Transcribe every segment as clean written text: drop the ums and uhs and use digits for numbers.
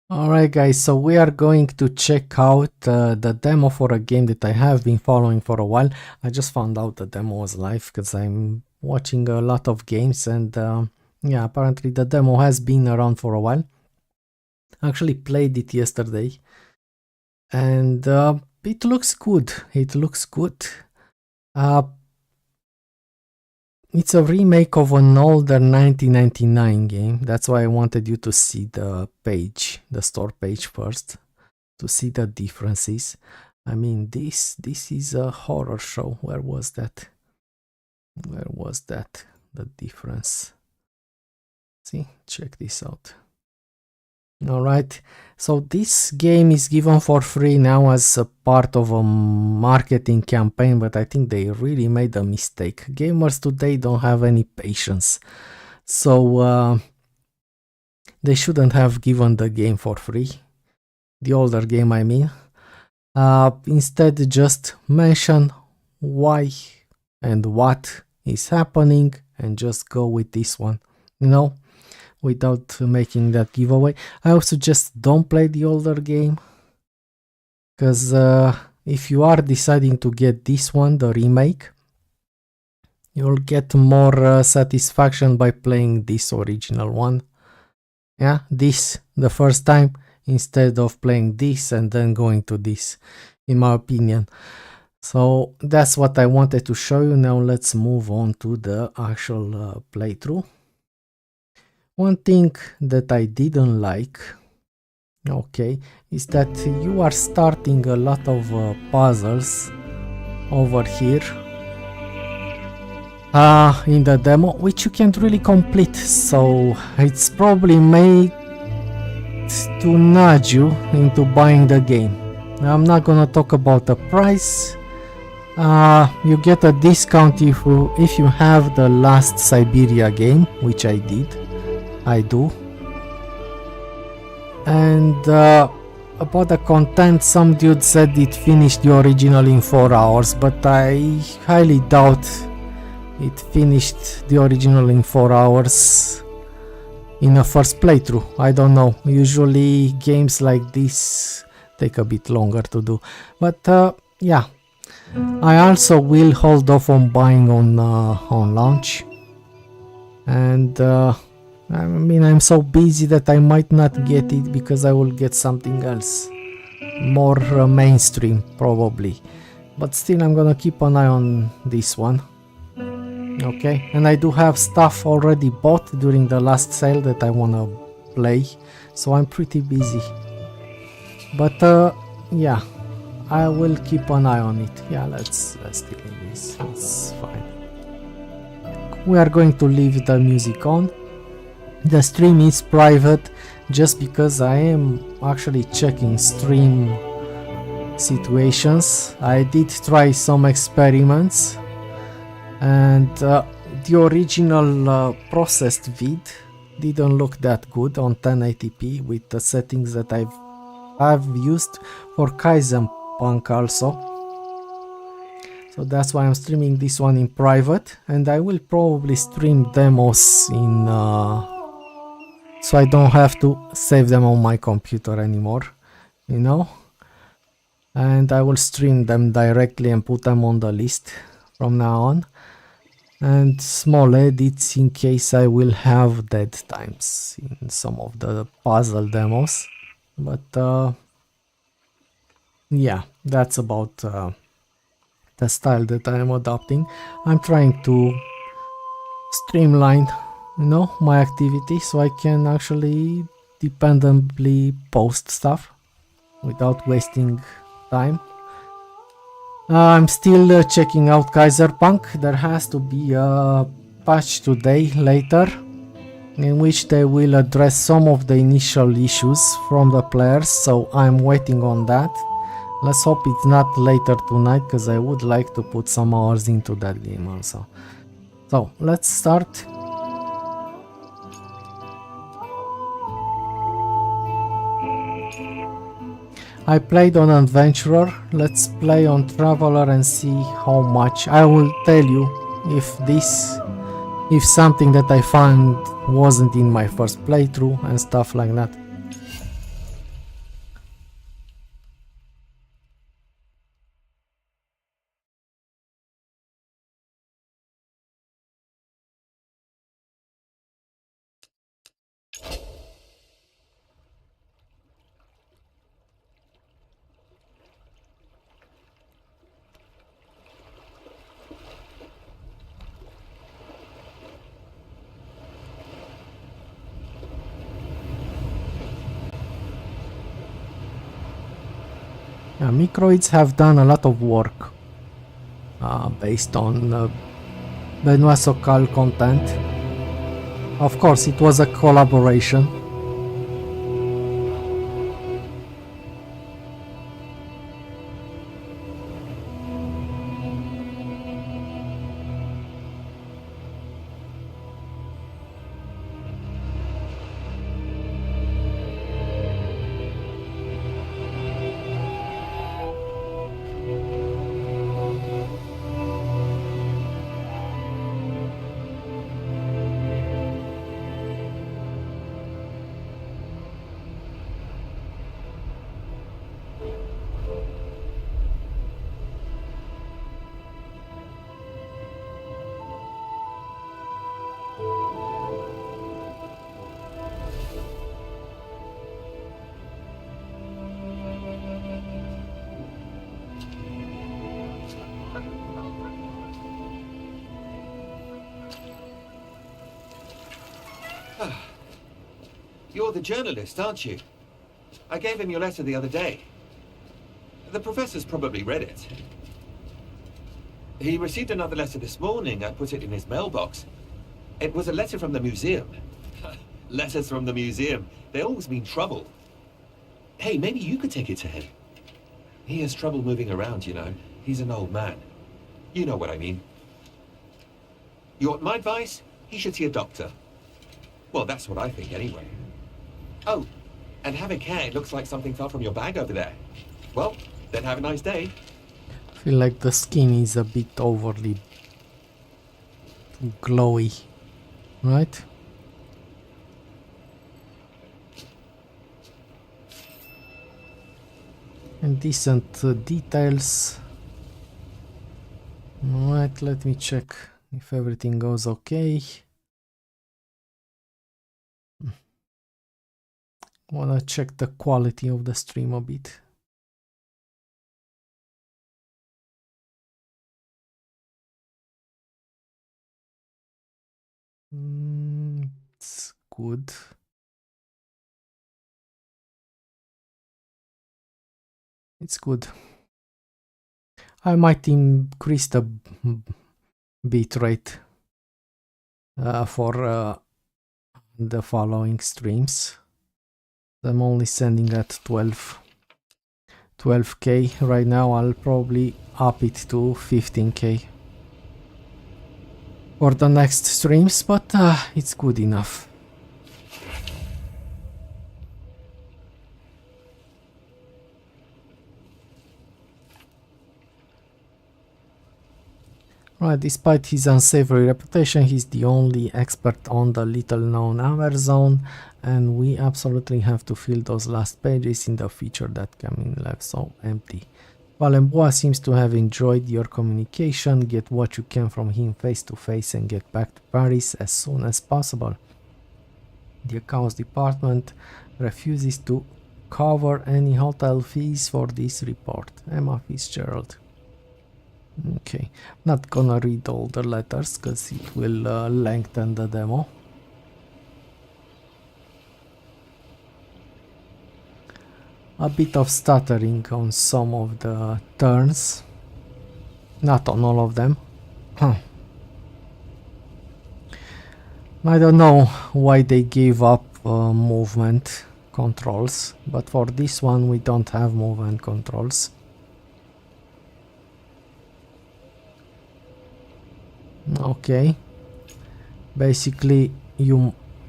Alright guys, so we are going to check out the demo for a game that I have been following for a while. I just found out the demo was live because I'm watching a lot of games and yeah, apparently the demo has been around for a while. I actually played it yesterday and it looks good. It looks good. It's a remake of an older 1999 game. That's why I wanted you to see the page, the store page first, to see the differences. I mean, this is a horror show. Where was that? Where was that? The difference. See, check this out. Alright, so this game is given for free now as a part of a marketing campaign, but I think they really made a mistake. Gamers today don't have any patience, so they shouldn't have given the game for free. The older game, I mean. Instead, just mention why and what is happening and just go with this one, you know, without making that giveaway. I would suggest don't play the older game, because if you are deciding to get this one, the remake, you'll get more satisfaction by playing this original one. Yeah, this the first time instead of playing this and then going to this, in my opinion. So that's what I wanted to show you. Now let's move on to the actual playthrough. One thing that I didn't like, okay, is that you are starting a lot of puzzles over here in the demo, which you can't really complete, so it's probably made to nudge you into buying the game. I'm not gonna talk about the price. You get a discount if you have the last Syberia game, which I do. And about the content, some dude said it finished the original in 4 hours, but I highly doubt it finished the original in 4 hours in a first playthrough. I don't know, usually games like this take a bit longer to do, but yeah, I also will hold off on buying on launch, and I mean, I'm so busy that I might not get it because I will get something else, more mainstream probably, but still I'm gonna keep an eye on this one. Okay, and I do have stuff already bought during the last sale that I wanna play, so I'm pretty busy, but yeah, I will keep an eye on it. Yeah, let's deal with this, it's fine. We are going to leave the music on. The stream is private just because I am actually checking stream situations. I did try some experiments, and the original processed vid didn't look that good on 1080p with the settings that I've used for Kaizenpunk also. So that's why I'm streaming this one in private, and I will probably stream demos in so I don't have to save them on my computer anymore, you know, and I will stream them directly and put them on the list from now on, and small edits in case I will have dead times in some of the puzzle demos, but yeah, that's about the style that I am adopting. I'm trying to streamline, you know, my activity so I can actually dependably post stuff without wasting time. I'm still checking out Kaiserpunk. There has to be a patch today, later, in which they will address some of the initial issues from the players, so I'm waiting on that. Let's hope it's not later tonight, because I would like to put some hours into that game also. So let's start. I played on Adventurer, let's play on Traveler and see how much. I will tell you if something that I found wasn't in my first playthrough and stuff like that. Microids have done a lot of work based on Benoit Sokal content. Of course, it was a collaboration. You're the journalist, aren't you? I gave him your letter the other day. The professor's probably read it. He received another letter this morning. I put it in his mailbox. It was a letter from the museum. Letters from the museum. They always mean trouble. Hey, maybe you could take it to him. He has trouble moving around, you know. He's an old man. You know what I mean. You want my advice? He should see a doctor. Well, that's what I think anyway. Oh, and have a care. It looks like something fell from your bag over there. Well, then have a nice day. I feel like the skin is a bit overly glowy, right? And decent details. Alright, let me check if everything goes okay. Wanna check the quality of the stream a bit. It's good. It's good. I might increase the bitrate for the following streams. I'm only sending at 12k right now. I'll probably up it to 15k for the next streams, but it's good enough. Right, despite his unsavory reputation, he's the only expert on the little-known Amerzone, and we absolutely have to fill those last pages in the feature that came in left so empty. Valenbois seems to have enjoyed your communication. Get what you can from him face to face and get back to Paris as soon as possible. The accounts department refuses to cover any hotel fees for this report. Emma Fitzgerald. Okay, not gonna read all the letters because it will lengthen the demo. A bit of stuttering on some of the turns, not on all of them. I don't know why they gave up movement controls, but for this one we don't have movement controls. Okay, basically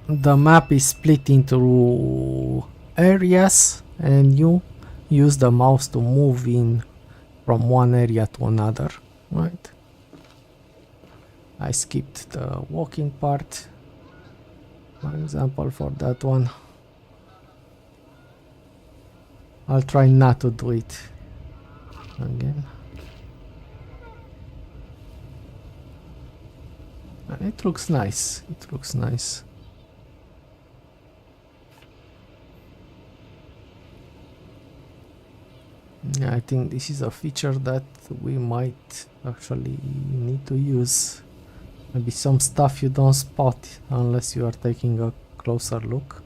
the map is split into areas and you use the mouse to move in from one area to another, right? I skipped the walking part, for example, for that one. I'll try not to do it again. It looks nice. It looks nice. Yeah, I think this is a feature that we might actually need to use. Maybe some stuff you don't spot unless you are taking a closer look.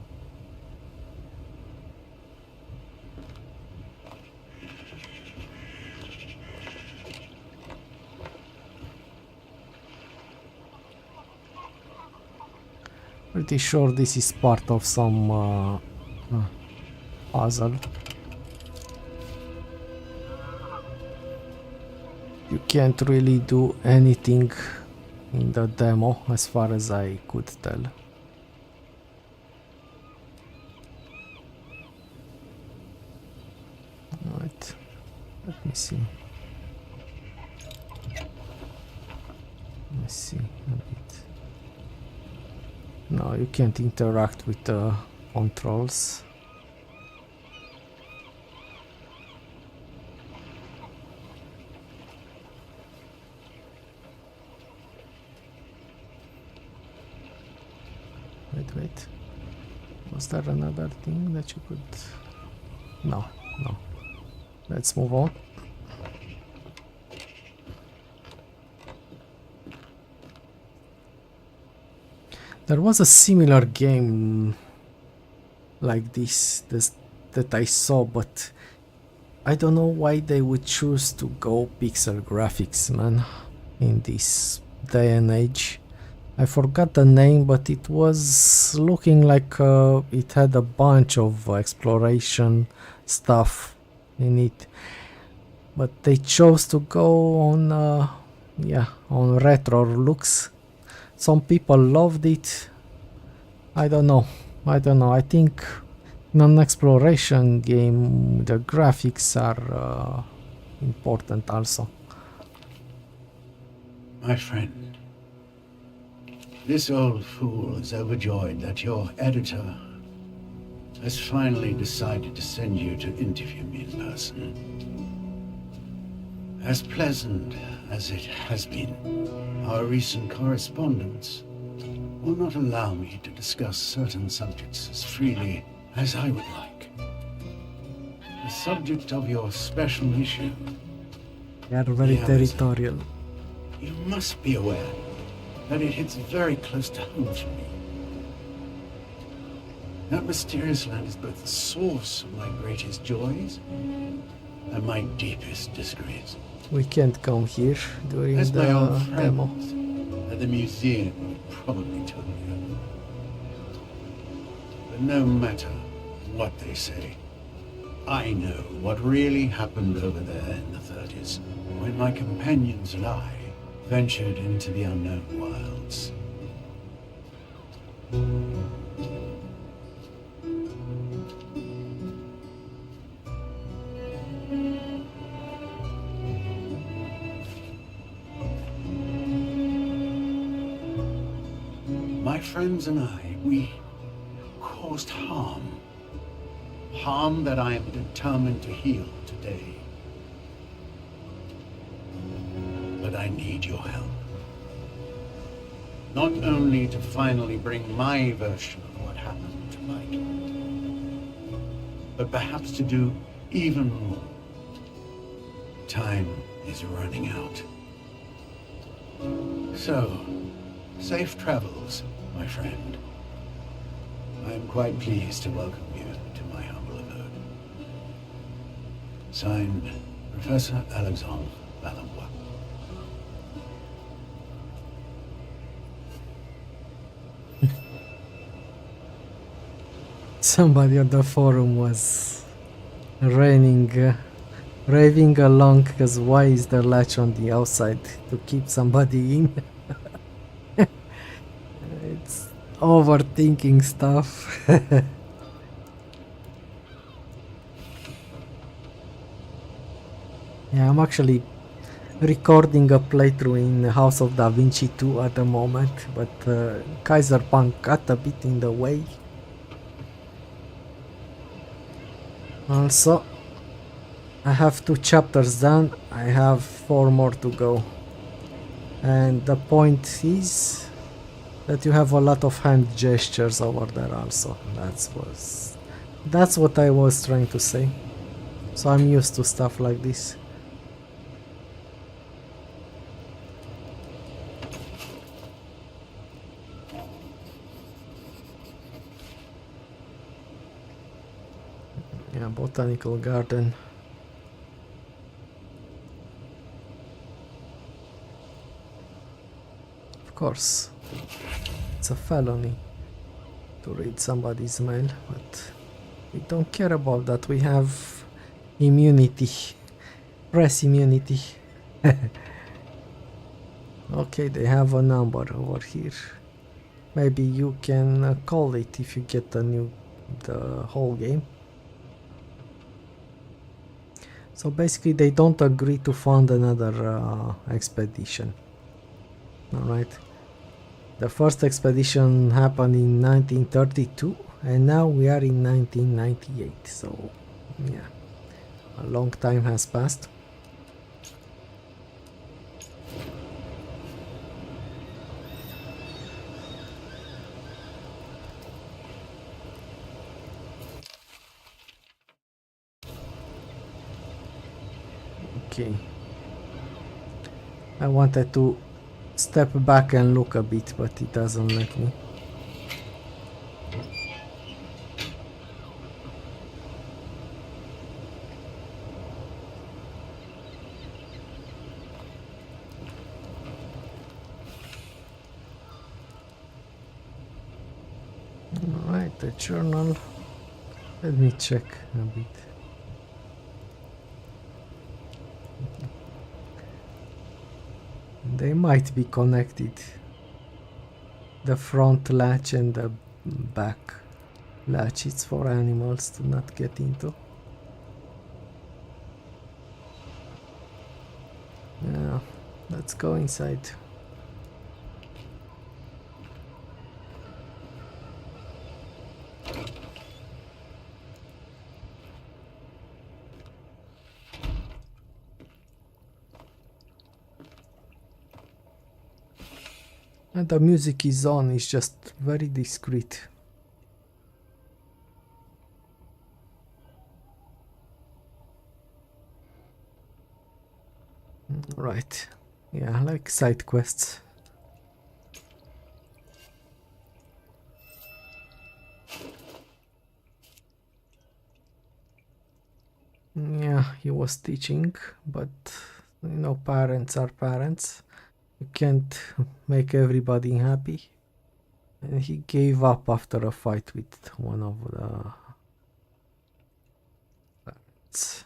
Pretty sure this is part of some puzzle. You can't really do anything in the demo as far as I could tell. Right, let me see. Let's see a bit. No, you can't interact with the controls. Wait. Was there another thing that you could... No. Let's move on. There was a similar game like this that I saw, but I don't know why they would choose to go pixel graphics, man, in this day and age. I forgot the name, but it was looking like it had a bunch of exploration stuff in it. But they chose to go on, on retro looks. Some people loved it. I don't know. I think in an exploration game, the graphics are important also. My friend, this old fool is overjoyed that your editor has finally decided to send you to interview me in person. As pleasant as it has been, our recent correspondence will not allow me to discuss certain subjects as freely as I would like. The subject of your special issue, They are very the Amerzone. territorial. You must be aware that it hits very close to home for me. That mysterious land is both the source of my greatest joys and my deepest disgrace. We can't come here during As my old the demo. friends at the museum would probably tell you. But no matter what they say, I know what really happened over there in the 30s, when my companions and I ventured into the unknown wilds. My friends and I, we caused harm. Harm that I am determined to heal today. But I need your help. Not only to finally bring my version of what happened to light, but perhaps to do even more. Time is running out. So, safe travels, my friend. I am quite pleased to welcome you to my humble abode. Signed, Professor Alexandre Valenbois. Somebody on the forum was raving along because why is the latch on the outside to keep somebody in? It's overthinking stuff. Yeah, I'm actually recording a playthrough in House of Da Vinci 2 at the moment, but Kaiserpunk got a bit in the way. Also, I have 2 chapters done, I have 4 more to go. And the point is that you have a lot of hand gestures over there also. That's what I was trying to say. So I'm used to stuff like this. Yeah, botanical garden. Of course, it's a felony. to read somebody's mail, but we don't care about that. We have immunity, press immunity. Okay, they have a number over here. Maybe you can call it if you get the whole game. So basically they don't agree to fund another expedition. Alright. The first expedition happened in 1932 and now we are in 1998. So yeah, a long time has passed. Okay. I wanted to step back and look a bit, but it doesn't let me. Alright, the journal. Let me check a bit. They might be connected. The front latch and the back latch, it's for animals to not get into. Yeah, let's go inside. And the music is on, it's just very discreet. Right, yeah, like side quests. Yeah, he was teaching, but you know, parents are parents. You can't make everybody happy. And he gave up after a fight with one of the parents.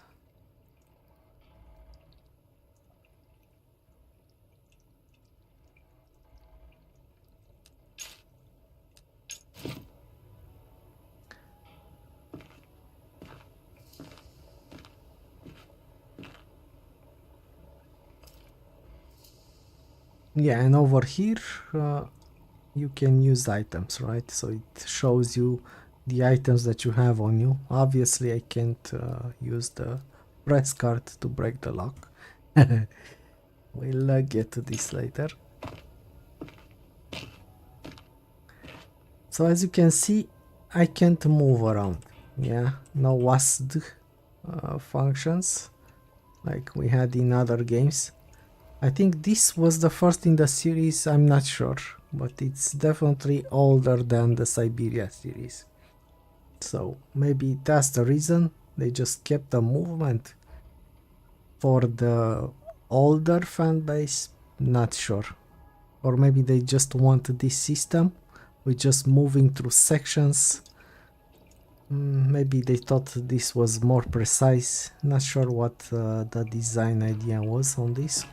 Yeah, and over here you can use items, right? So it shows you the items that you have on you. Obviously I can't use the press card to break the lock. We'll get to this later. So as you can see, I can't move around. Yeah, no WASD functions like we had in other games. I think this was the first in the series, I'm not sure, but it's definitely older than the Syberia series. So maybe that's the reason they just kept the movement for the older fan base, not sure. Or maybe they just want this system with just moving through sections. Maybe they thought this was more precise, not sure what the design idea was on this.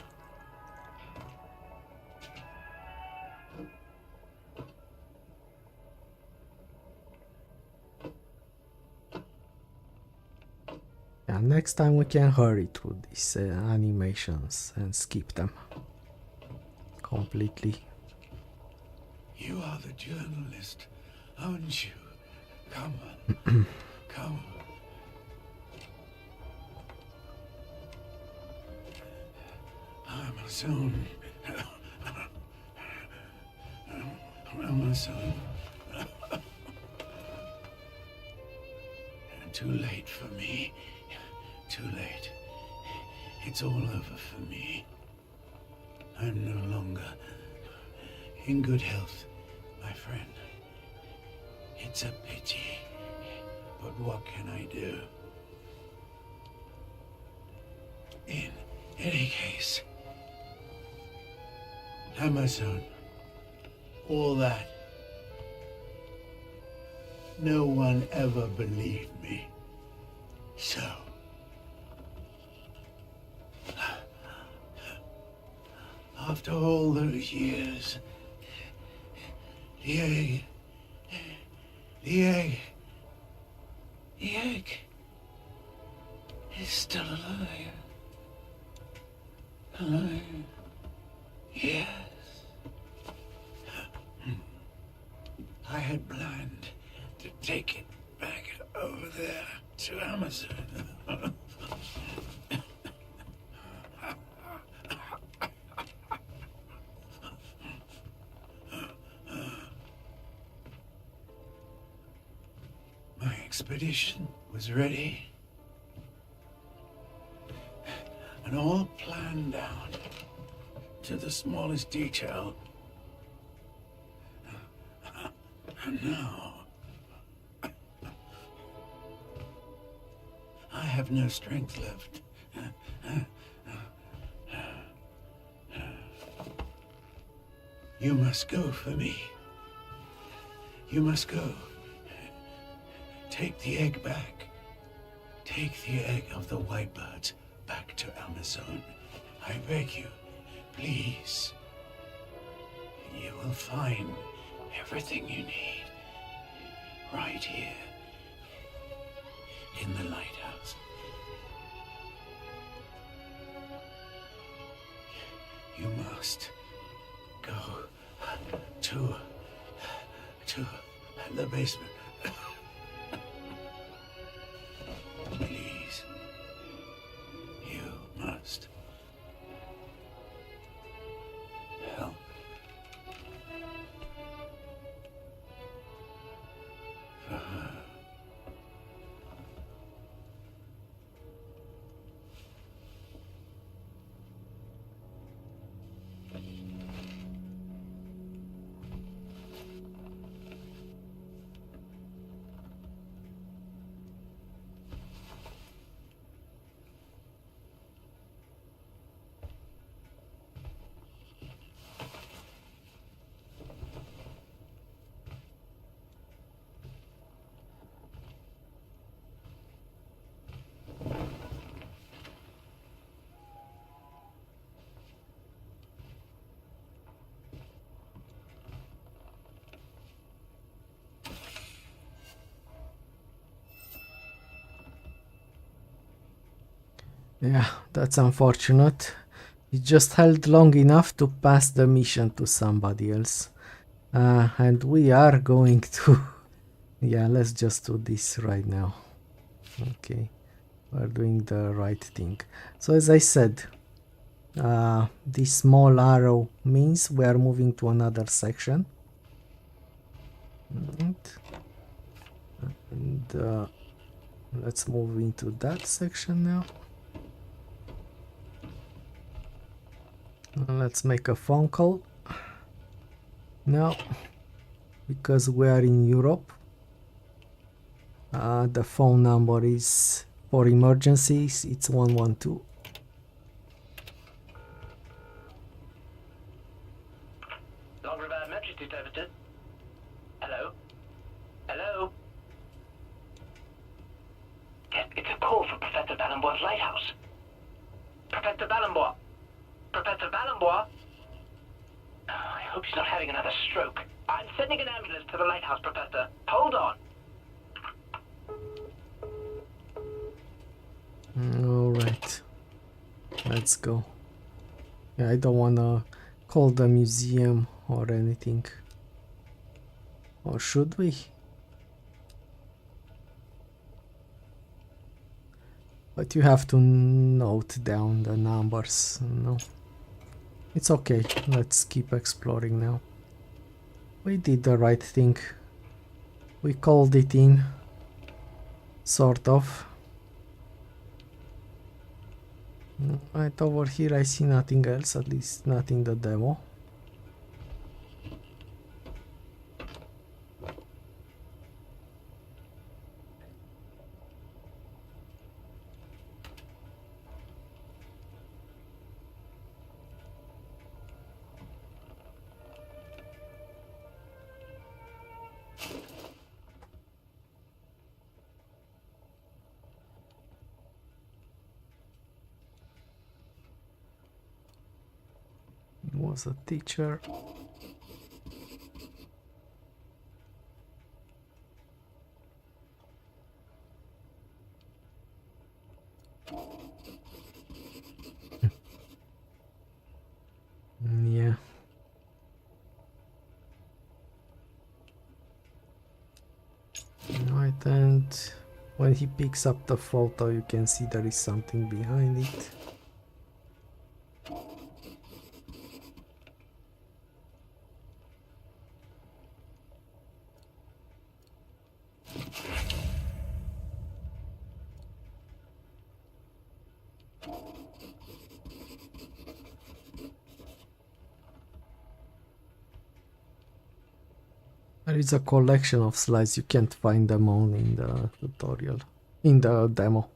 Yeah, next time we can hurry through these animations and skip them completely. You are the journalist, aren't you? Come on. Come. Amerzone. Amerzone. Too late for me. Too late. It's all over for me. I'm no longer in good health, my friend. It's a pity, but what can I do? In any case, Amerzone, all that no one ever believed me. So, after all those years, the egg, the egg, the egg is still alive. Alive. Yes. I had planned to take it back over there to Amerzone. My expedition was ready and all planned out to the smallest detail. And now, I have no strength left. You must go for me. You must go. Take the egg back. Take the egg of the white birds back to Amerzone. I beg you, please. You will find everything you need right here in the lighthouse. You must go to the basement. Please. You must help. For her. Yeah, that's unfortunate. He just held long enough to pass the mission to somebody else. And we are going to... Yeah, let's just do this right now. Okay, we're doing the right thing. So as I said, this small arrow means we are moving to another section. And let's move into that section now. Let's make a phone call now, because we are in Europe. The phone number is for emergencies, it's 112. Long-Revived Majesty Services. Hello? Hello? Yes, it's a call from Professor Balamboir's lighthouse. Professor Balamboir? Professor Balamboir? Oh, I hope she's not having another stroke. I'm sending an ambulance to the lighthouse, Professor. Hold on. Alright, let's go. Yeah, I don't wanna call the museum or anything. Or should we? But you have to note down the numbers. No, it's okay. Let's keep exploring now. We did the right thing. We called it in. Sort of. Right over here I see nothing else, at least not in the demo. was a teacher. Yeah. Right, and when he picks up the photo, you can see there is something behind it. There is a collection of slides, you can't find them all in the tutorial, in the demo.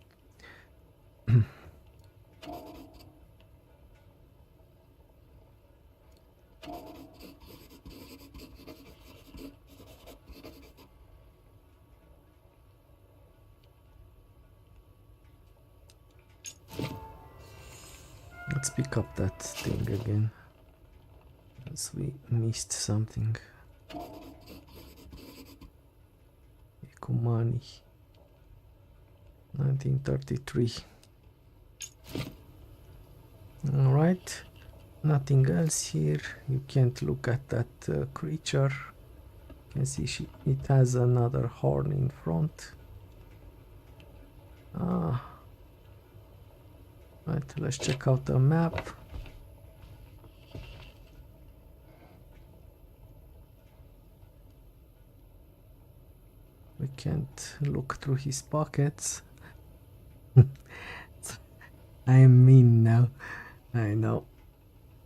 Let's pick up that thing again, as we missed something. Kumani, 1933. Alright, nothing else here. You can't look at that creature. You can see it has another horn in front. Ah. Right, let's check out the map. We can't look through his pockets. I'm mean now. I know.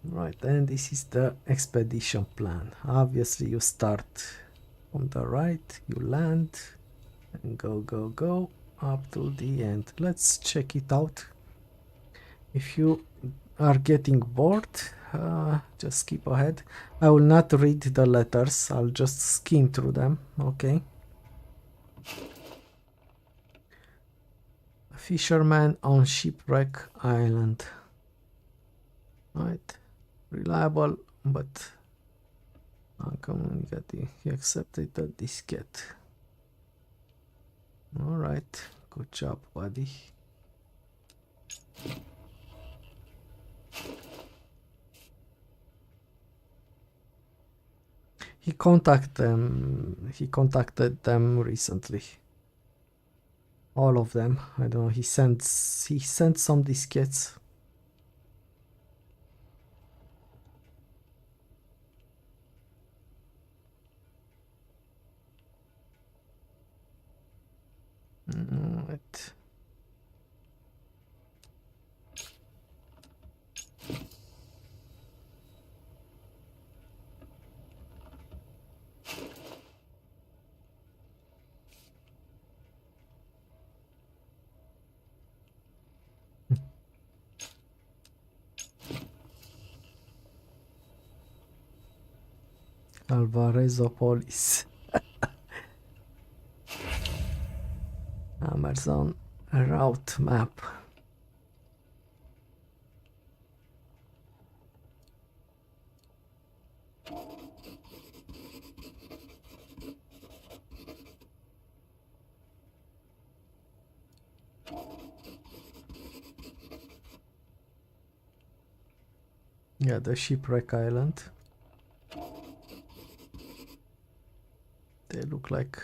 Right, and this is the expedition plan. Obviously, you start on the right, you land, and go up to the end. Let's check it out. If you are getting bored, just skip ahead. I will not read the letters, I'll just skim through them, okay? A fisherman on Shipwreck Island. Right, reliable but uncommunicative. He accepted the diskette. Alright, good job, buddy. He contacted them recently. All of them. I don't know, he sent some diskettes. Right. Alvarezopolis. Amerzone route map. Yeah, the Shipwreck Island. They look like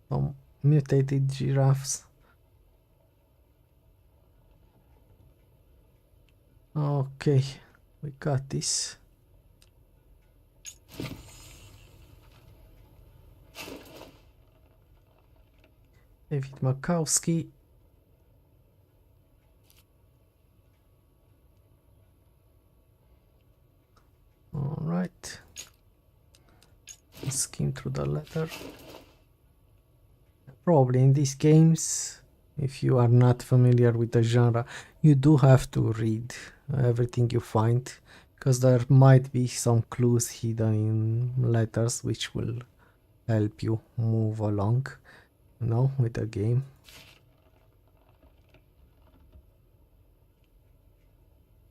some mutated giraffes. Okay, we got this. David Makowski. All right. Skim through the letter. Probably in these games, if you are not familiar with the genre, you do have to read everything you find, because there might be some clues hidden in letters which will help you move along, you know, with the game.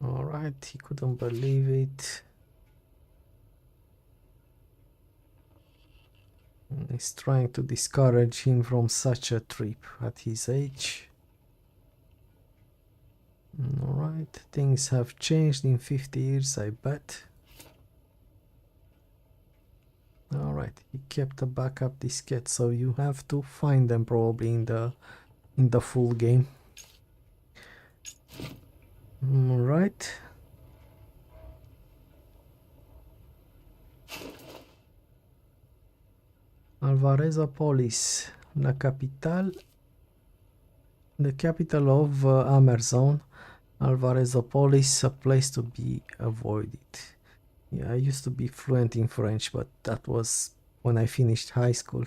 Alright, he couldn't believe it. He's trying to discourage him from such a trip at his age. Alright, things have changed in 50 years, I bet. Alright, he kept a backup diskette, so you have to find them probably in the full game. Alright. Alvarezopolis, the capital of Amerzone. Alvarezopolis, a place to be avoided. Yeah, I used to be fluent in French, but that was when I finished high school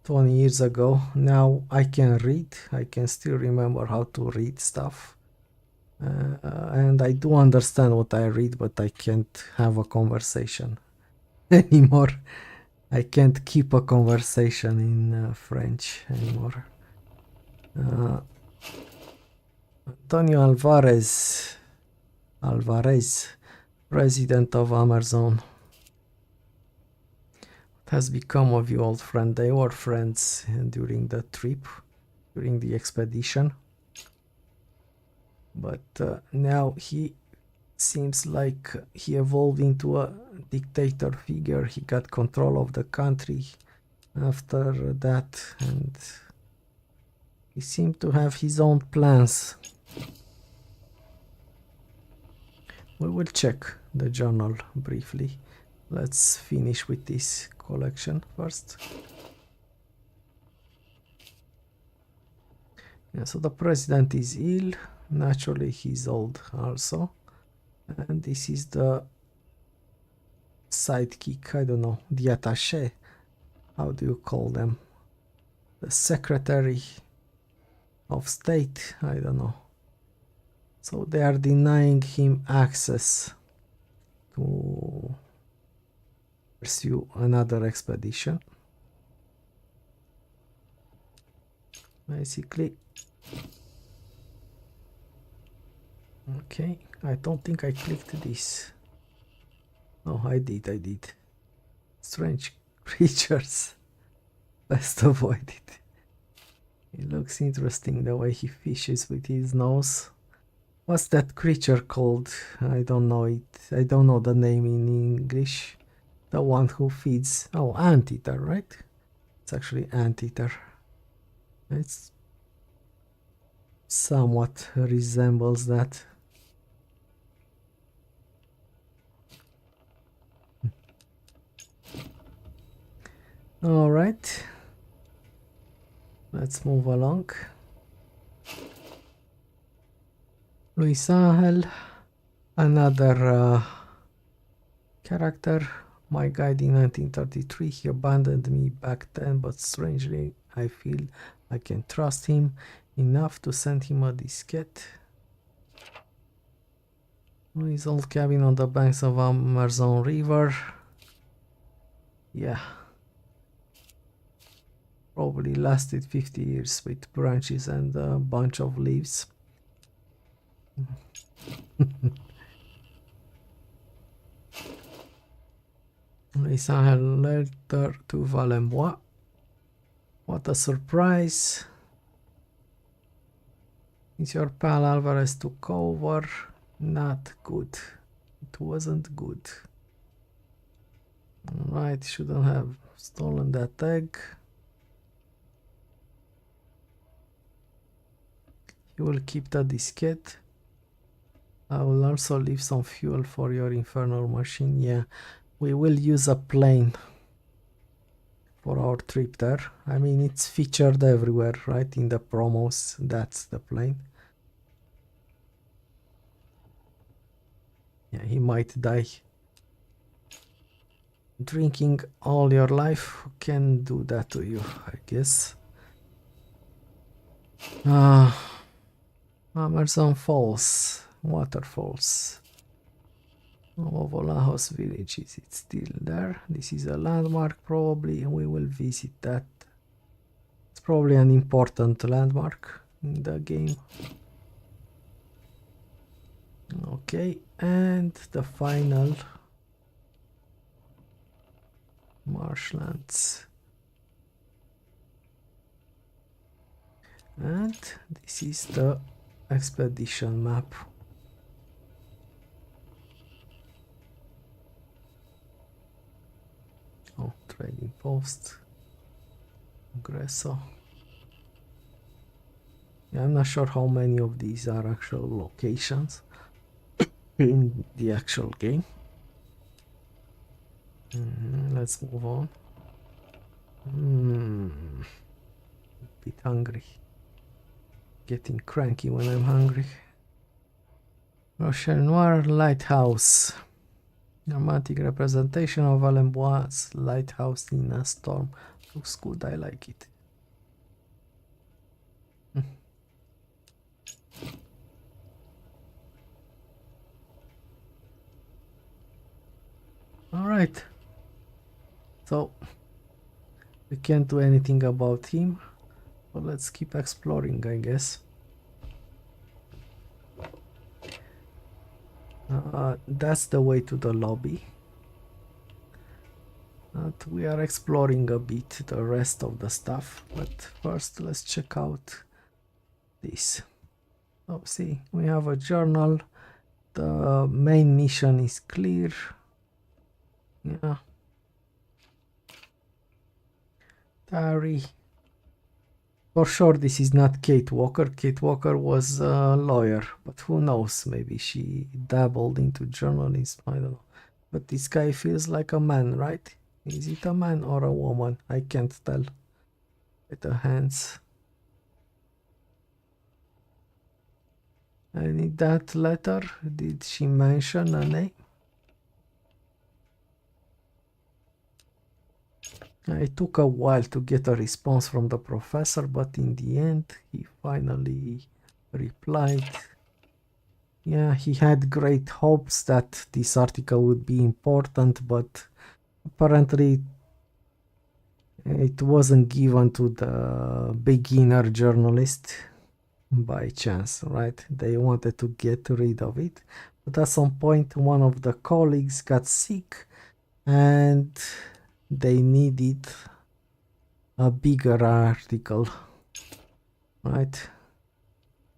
20 years ago. Now I can read. I can still remember how to read stuff. And I do understand what I read, but I can't have a conversation anymore. I can't keep a conversation in French anymore. Antonio Alvarez, president of Amerzone. What has become of your old friend? They were friends during the trip, during the expedition. But now he seems like he evolved into a dictator figure. He got control of the country after that, and he seemed to have his own plans. We will check the journal briefly. Let's finish with this collection first. Yeah, so the president is ill. Naturally, he's old also. And this is the sidekick, I don't know, the attaché. How do you call them? The secretary of state, I don't know. So they are denying him access to pursue another expedition. Basically. Okay, I don't think I clicked this. Oh, I did. Strange creatures. Best avoid it. It looks interesting the way he fishes with his nose. What's that creature called? I don't know it. I don't know the name in English. The one who feeds. Oh, anteater, right? It's actually anteater. It's somewhat resembles that. All right. Let's move along. Luis Angel, another character. My guide in 1933. He abandoned me back then, but strangely, I feel I can trust him enough to send him a diskette. His old cabin on the banks of Amerzone River. Yeah. Probably lasted 50 years with branches and a bunch of leaves. Luis Angel letter to Valembois. What a surprise. Is your pal Alvarez took over? Not good. It wasn't good. Alright, shouldn't have stolen that egg. You will keep the diskette. I will also leave some fuel for your infernal machine. Yeah, we will use a plane for our trip there. I mean, it's featured everywhere, right? In the promos, that's the plane. Yeah, he might die. Drinking all your life can do that to you, I guess. Amerzone Falls, waterfalls. Volahos village, is it still there? This is a landmark, probably. We will visit that. It's probably an important landmark in the game. Okay, and the final Marshlands. And this is the expedition map. Oh, trading post. Aggressor. Yeah, I'm not sure how many of these are actual locations in the actual game. Let's move on. Bit hungry. Getting cranky when I'm hungry. Rochelle Noir Lighthouse. Dramatic representation of Valembois lighthouse in a storm. Looks good, I like it. Alright. So we can't do anything about him. But let's keep exploring, I guess. That's the way to the lobby. But we are exploring a bit the rest of the stuff. But first, let's check out this. Oh, see, we have a journal. The main mission is clear. Yeah. Diary. For sure, this is not Kate Walker. Kate Walker was a lawyer, but who knows? Maybe she dabbled into journalism. I don't know. But this guy feels like a man, right? Is it a man or a woman? I can't tell. With the hands. And in that letter, did she mention a name? It took a while to get a response from the professor, but in the end, he finally replied. Yeah, he had great hopes that this article would be important, but apparently it wasn't given to the beginner journalist by chance, right? They wanted to get rid of it, but at some point one of the colleagues got sick and they needed a bigger article, right?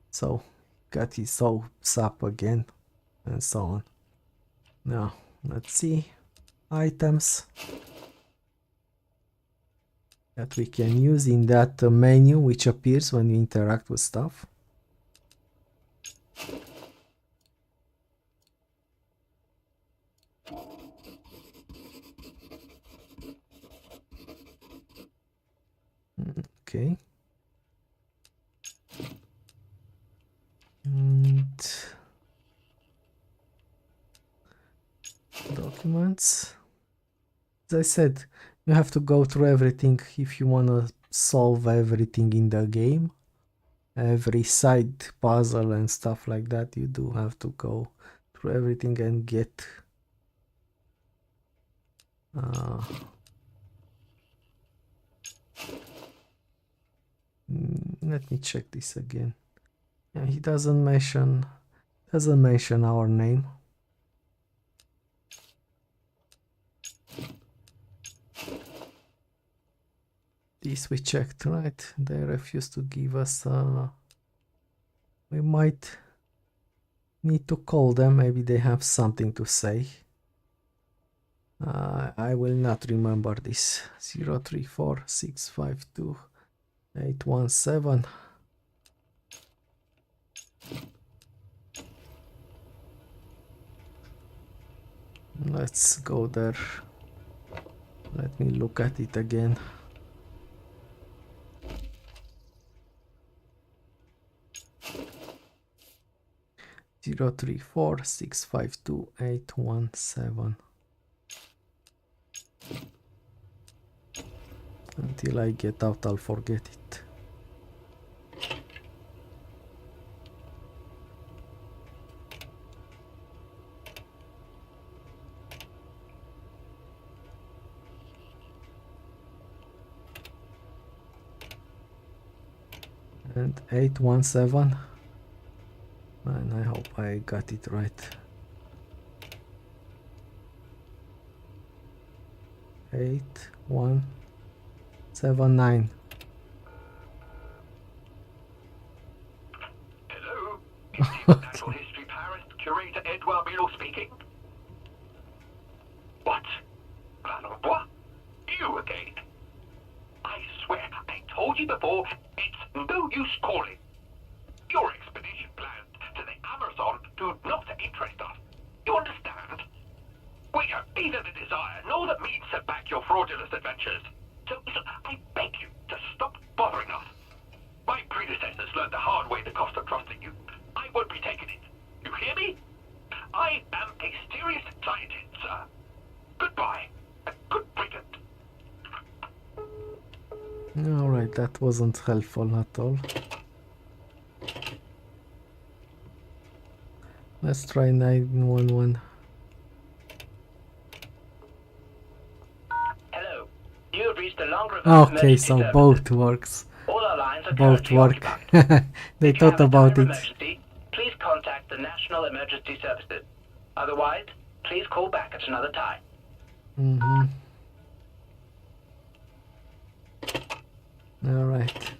So got his hopes up again and so on. Now let's see items that we can use in that menu which appears when we interact with stuff. Okay. And documents. As I said, you have to go through everything if you want to solve everything in the game. Every side puzzle and stuff like that, you do have to go through everything and get let me check this again. Yeah, he doesn't mention our name. This we checked, right? They refused to give us we might need to call them. Maybe they have something to say. I will not remember this. 034652817. Let's go there. Let me look at it again. Zero 346522817. Until I get out, I'll forget it. And 817. Man, I hope I got it right. 8179. Hello, Museum of Natural History Paris, curator Edouard Milo speaking. What? Valenbois? You again? I swear, I told you before, it's no use calling. Your expedition plans to the Amerzone do not interest us. You understand? We have neither the desire nor the means to back your fraudulent adventures. So I beg you to stop bothering us. My predecessors learned the hard way the cost of trusting you. I won't be taking it. You hear me? I am a serious scientist, sir. Goodbye. And good riddance. Alright, that wasn't helpful at all. Let's try 911. Hello. You have reached the longer Okay, so both works. All our lines are Both currently work. occupied. They If you thought have a about dire it. emergency, please contact the National Emergency Services. Otherwise, please call back at another time. Alright.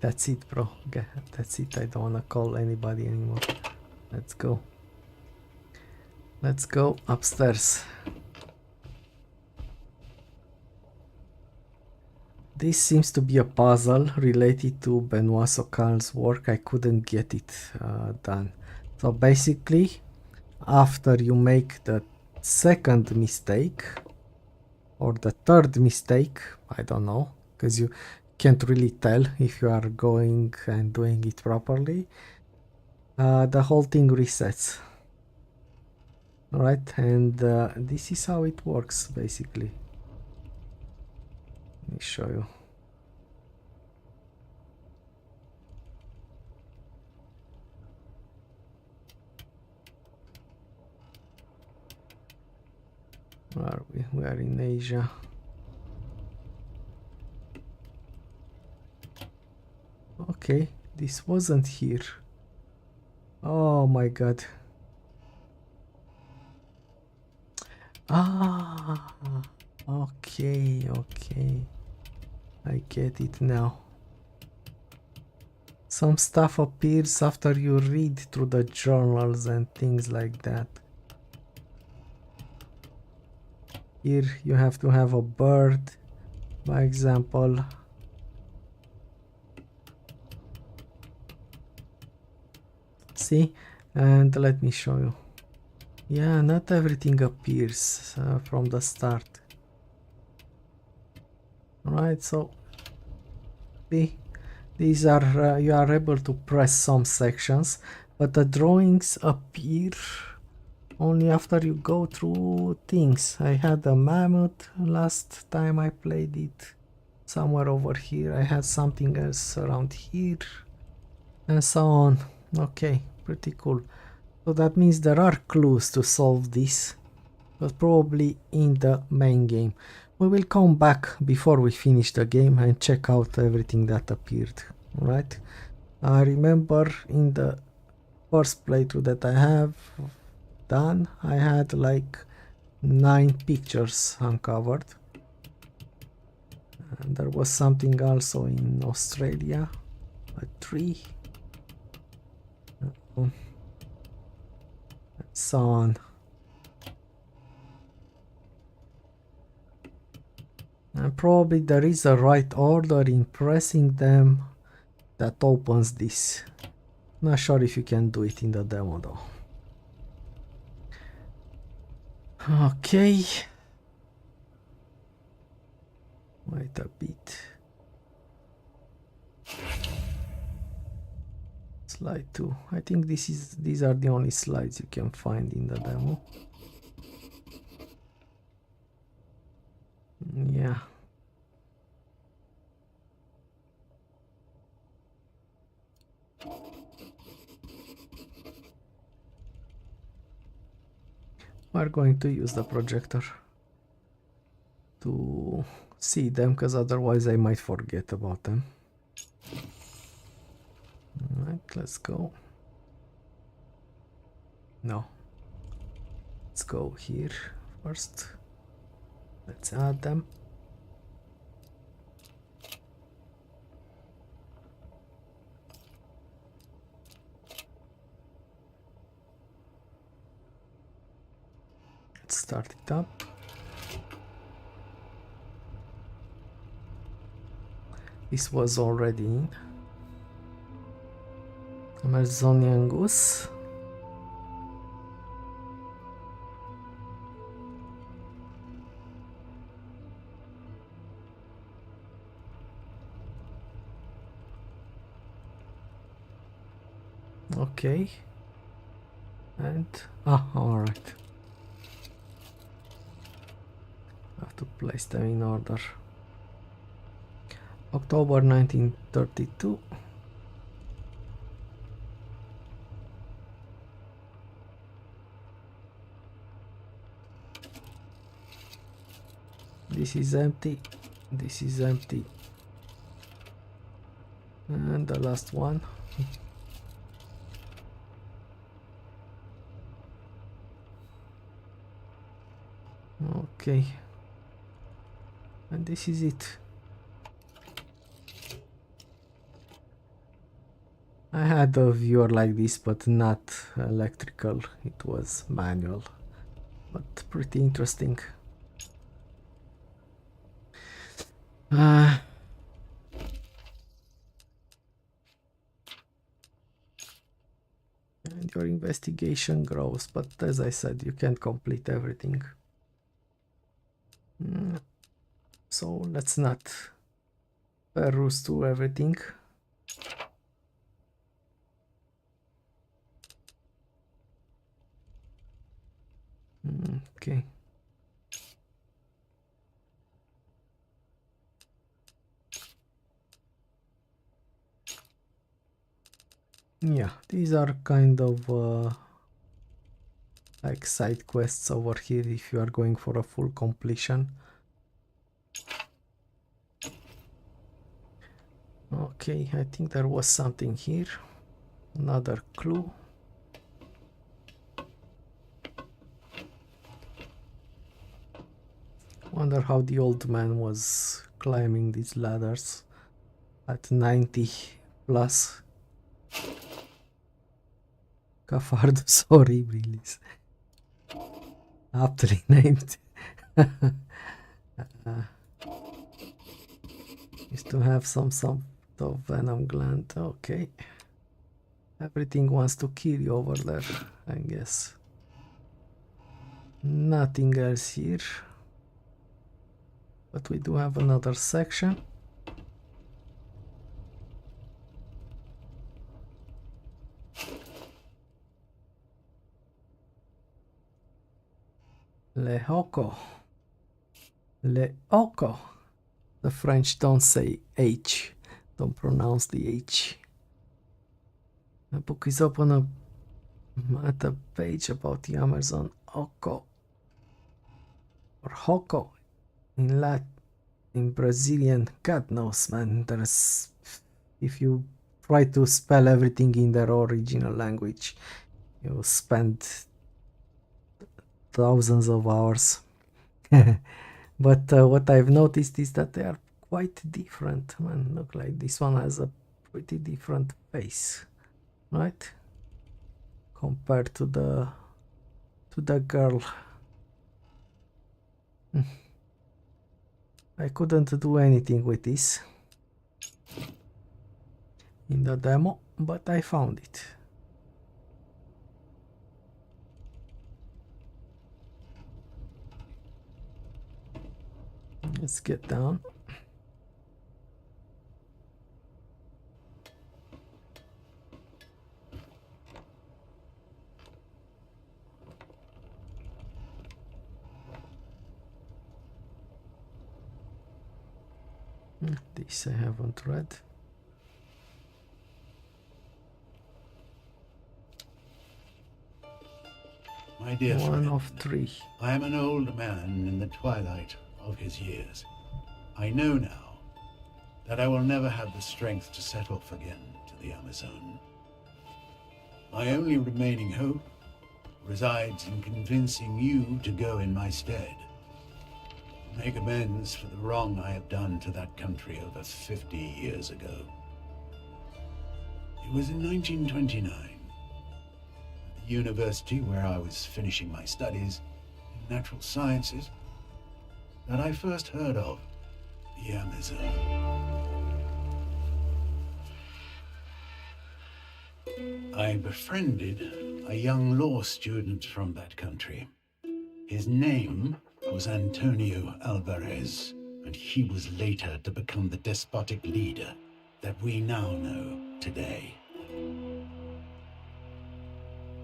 That's it, bro. Okay, that's it. I don't wanna call anybody anymore. Let's go. Let's go upstairs. This seems to be a puzzle related to Benoit Socal's work. I couldn't get it done. So basically, after you make the second mistake, or the third mistake, I don't know, because you can't really tell if you are going and doing it properly, the whole thing resets. Alright, and this is how it works basically. Let me show you. Where are we? We are in Asia. Okay, this wasn't here. Oh my god. Ah, okay, okay. I get it now. Some stuff appears after you read through the journals and things like that. Here you have to have a bird, by example. See? And let me show you. Yeah, not everything appears from the start. Alright, so see, these are you are able to press some sections, but the drawings appear only after you go through things. I had a mammoth last time I played it, somewhere over here. I had something else around here, and so on. Okay, pretty cool. So that means there are clues to solve this, but probably in the main game. We will come back before we finish the game and check out everything that appeared. Right? I remember in the first playthrough that I have done, I had like 9 pictures uncovered. And there was something also in Australia, a tree, and so on. And probably there is a right order in pressing them that opens this. Not sure if you can do it in the demo though. Okay. Wait a bit. Slide 2. I think these are the only slides you can find in the demo. Yeah. We're going to use the projector to see them, because otherwise I might forget about them. Alright, let's go. No. Let's go here first. Let's add them. Let's start it up. This was already in. Amerzone goose. Okay. And alright. Have to place them in order. October 1932. This is empty. This is empty. And the last one. Okay. And this is it. I had a viewer like this, but not electrical. It was manual, but pretty interesting. And your investigation grows, but as I said, you can't complete everything. So let's not peruse through everything. Okay. Yeah, these are kind of like side quests over here if you are going for a full completion. Okay, I think there was something here. Another clue. Wonder how the old man was climbing these ladders at 90 plus. Cafardos horribilis. Aptly named. Used to have some sort of venom gland. Okay. Everything wants to kill you over there, I guess. Nothing else here. But we do have another section. Le Hoco. Le Hoco. The French don't say H. Don't pronounce the H. The book is open at a page about the Amerzone Hoco. Or Hoco in Latin. In Brazilian, God knows, man. There's, if you try to spell everything in their original language, you spend thousands of hours. But what I've noticed is that they are quite different. Man, look, like this one has a pretty different face, right? Compared to the girl. I couldn't do anything with this in the demo, but I found it. Let's get down. This I haven't read. My dear One friend, of three. I am an old man in the twilight of his years. I know now that I will never have the strength to set off again to the Amazon. My only remaining hope resides in convincing you to go in my stead. make amends for the wrong I have done to that country over 50 years ago. It was in 1929, at the university where I was finishing my studies in natural sciences, that I first heard of the Amerzone. I befriended a young law student from that country. His name was Antonio Alvarez, and he was later to become the despotic leader that we now know today.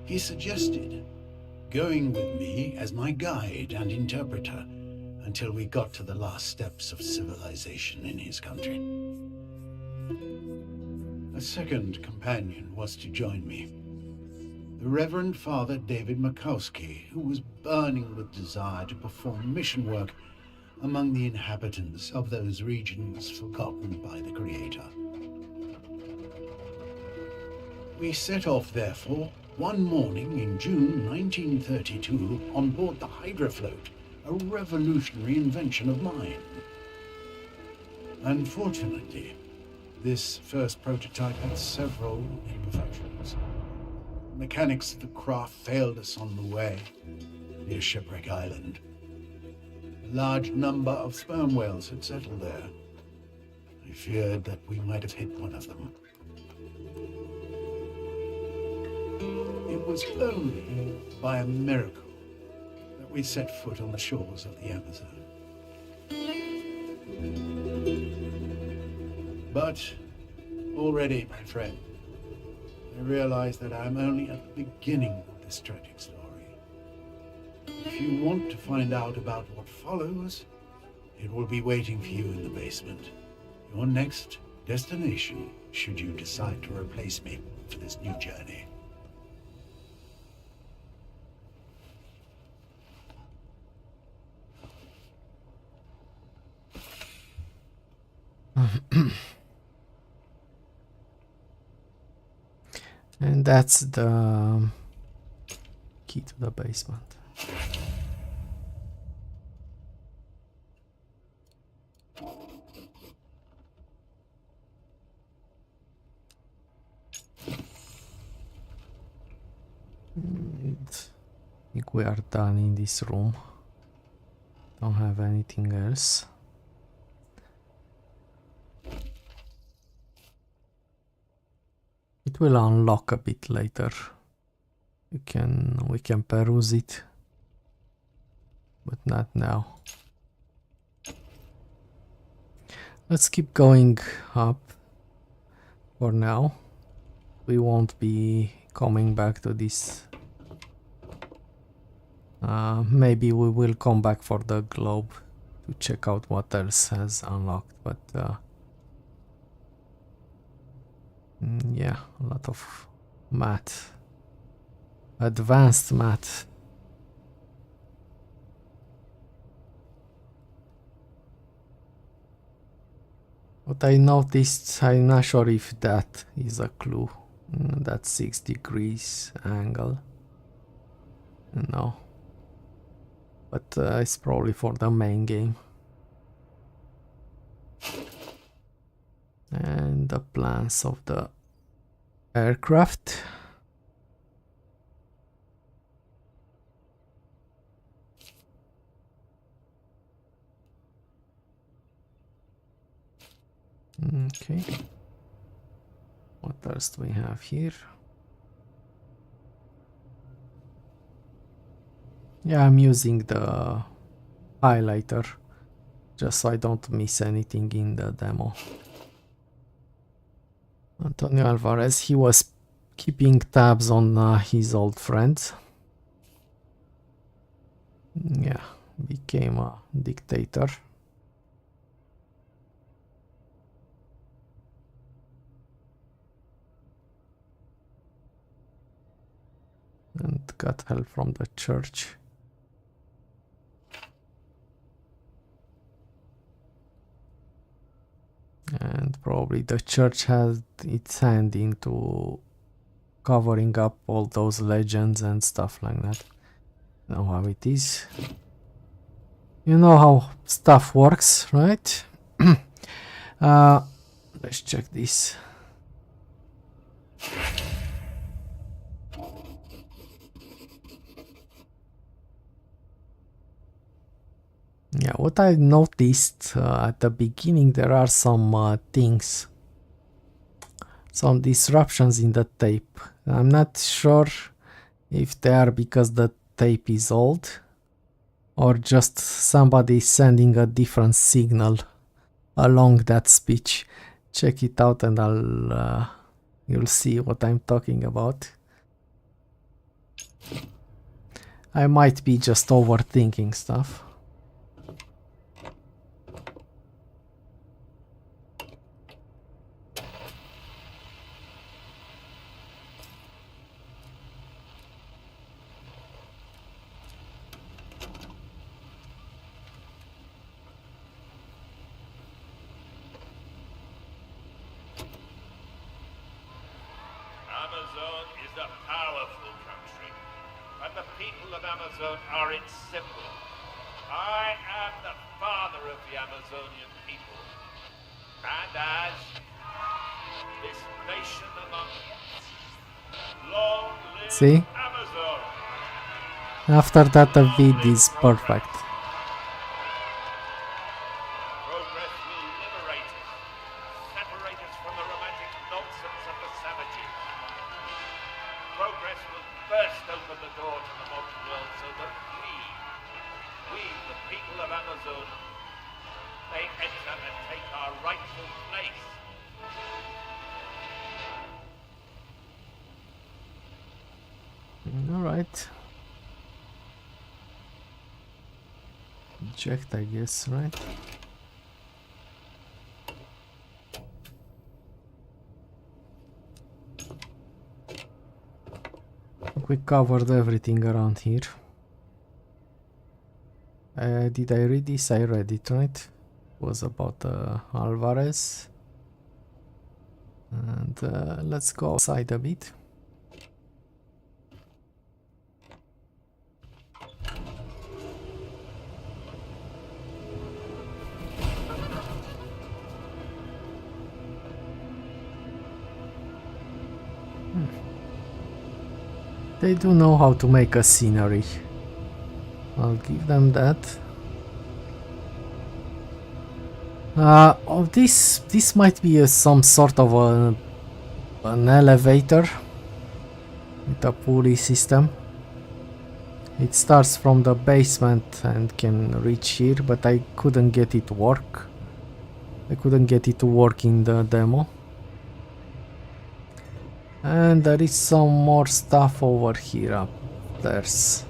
He suggested going with me as my guide and interpreter until we got to the last steps of civilization in his country. A second companion was to join me, the Reverend Father David Makowski, who was burning with desire to perform mission work among the inhabitants of those regions forgotten by the Creator. We set off, therefore, one morning in June 1932 on board the Hydrofloat, a revolutionary invention of mine. Unfortunately, this first prototype had several imperfections. The mechanics of the craft failed us on the way near Shipwreck Island. A large number of sperm whales had settled there. I feared that we might have hit one of them. It was only by a miracle that we set foot on the shores of the Amazon. But already, my friend, I realize that I'm only at the beginning of this tragic story. If you want to find out about what follows, it will be waiting for you in the basement. Your next destination, should you decide to replace me for this new journey. And that's the key to the basement. And I think we are done in this room. Don't have anything else. It will unlock a bit later. We can peruse it, but not now. Let's keep going up for now. We won't be coming back to this. Maybe we will come back for the globe to check out what else has unlocked, but yeah, a lot of math, advanced math. What I noticed, I'm not sure if that is a clue. That 6 degrees angle. No. But it's probably for the main game. And the plans of the aircraft. Okay. What else do we have here? Yeah, I'm using the highlighter just so I don't miss anything in the demo. Antonio Alvarez, he was keeping tabs on his old friends. Yeah, became a dictator. And got help from the church. And probably the church had its hand into covering up all those legends and stuff like that. Know how it is. You know how stuff works, right? Let's check this. Yeah, what I noticed at the beginning, there are some things, some disruptions in the tape. I'm not sure if they are because the tape is old or just somebody sending a different signal along that speech. Check it out and you'll see what I'm talking about. I might be just overthinking stuff. Amerzone is a powerful country, and the people of Amerzone are its symbol. I am the father of the Amazonian people, and as this nation among long live See? Amazone! After that, the vid is perfect. Progress will liberate us, separate us from the romantic nonsense of the savages. Progress will burst open the door to the modern world so that we, the people of Amerzone, may enter and take our rightful place. All right. Checked, I guess, right? We covered everything around here. Did I read this? I read it, right? It was about Alvarez. And let's go outside a bit. They do know how to make a scenery. I'll give them that. Oh, this might be some sort of an elevator with a pulley system. It starts from the basement and can reach here, but I couldn't get it to work. I couldn't get it to work in the demo. And there is some more stuff over here upstairs,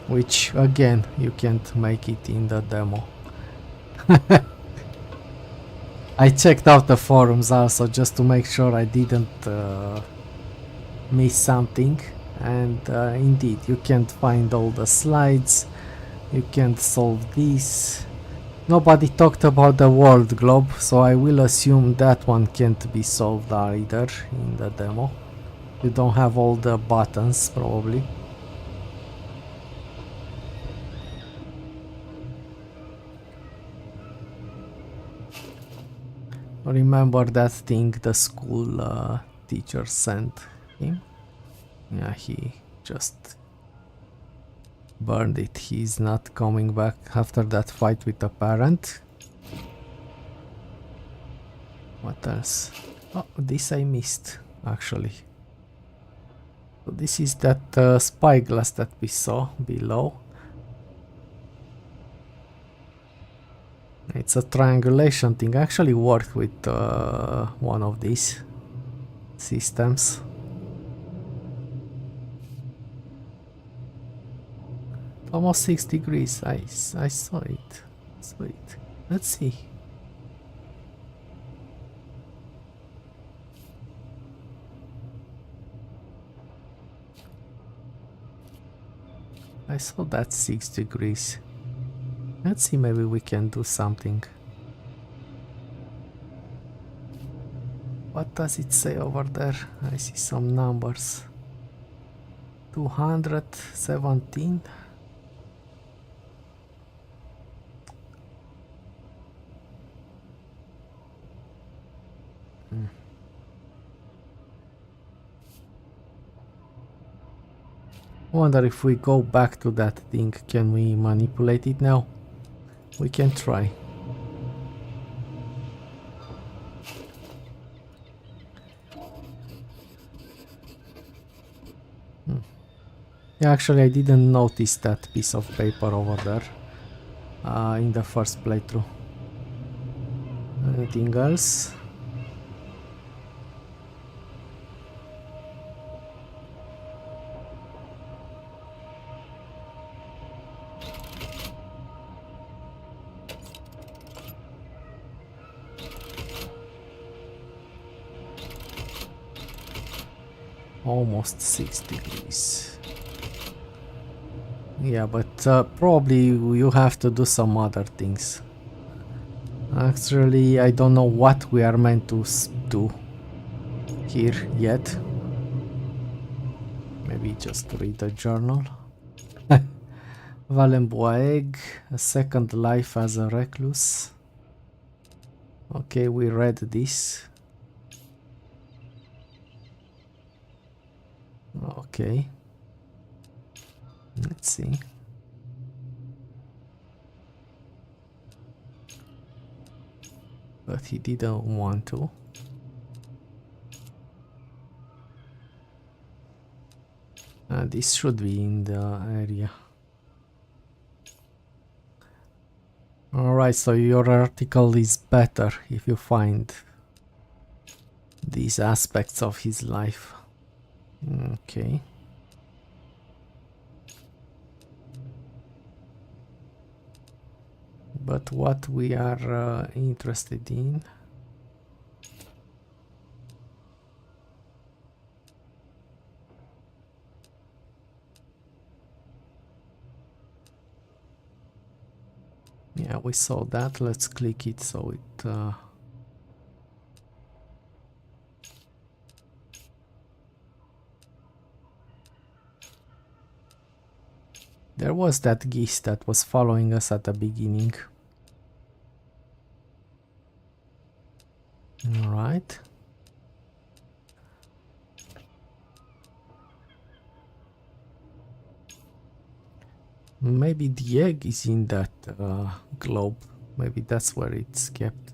which again you can't make it in the demo. I checked out the forums also just to make sure I didn't miss something, and indeed you can't find all the slides, you can't solve this. Nobody talked about the world globe, so I will assume that one can't be solved either in the demo. You don't have all the buttons, probably. Remember that thing the school teacher sent him? Yeah, he just burned it. He's not coming back after that fight with the parent. What else? Oh, this I missed, actually. So this is that spyglass that we saw below. It's a triangulation thing. I actually worked with one of these systems. Almost 6 degrees. I saw it. Sweet. Let's see. I saw that 6 degrees. Let's see, maybe we can do something. What does it say over there? I see some numbers. 217. Wonder if we go back to that thing, can we manipulate it now? We can try. Yeah, actually I didn't notice that piece of paper over there in the first playthrough. Anything else? Almost 6 degrees. Yeah, but probably you have to do some other things. Actually, I don't know what we are meant to do here yet. Maybe just read the journal. Valenbois egg, a second life as a recluse. Okay, we read this. Okay. Let's see. But he didn't want to. This should be in the area. Alright, so your article is better if you find these aspects of his life. Okay. But what we are interested in. Yeah, we saw that. Let's click it so it there was that geese that was following us at the beginning. Alright. Maybe the egg is in that globe. Maybe that's where it's kept.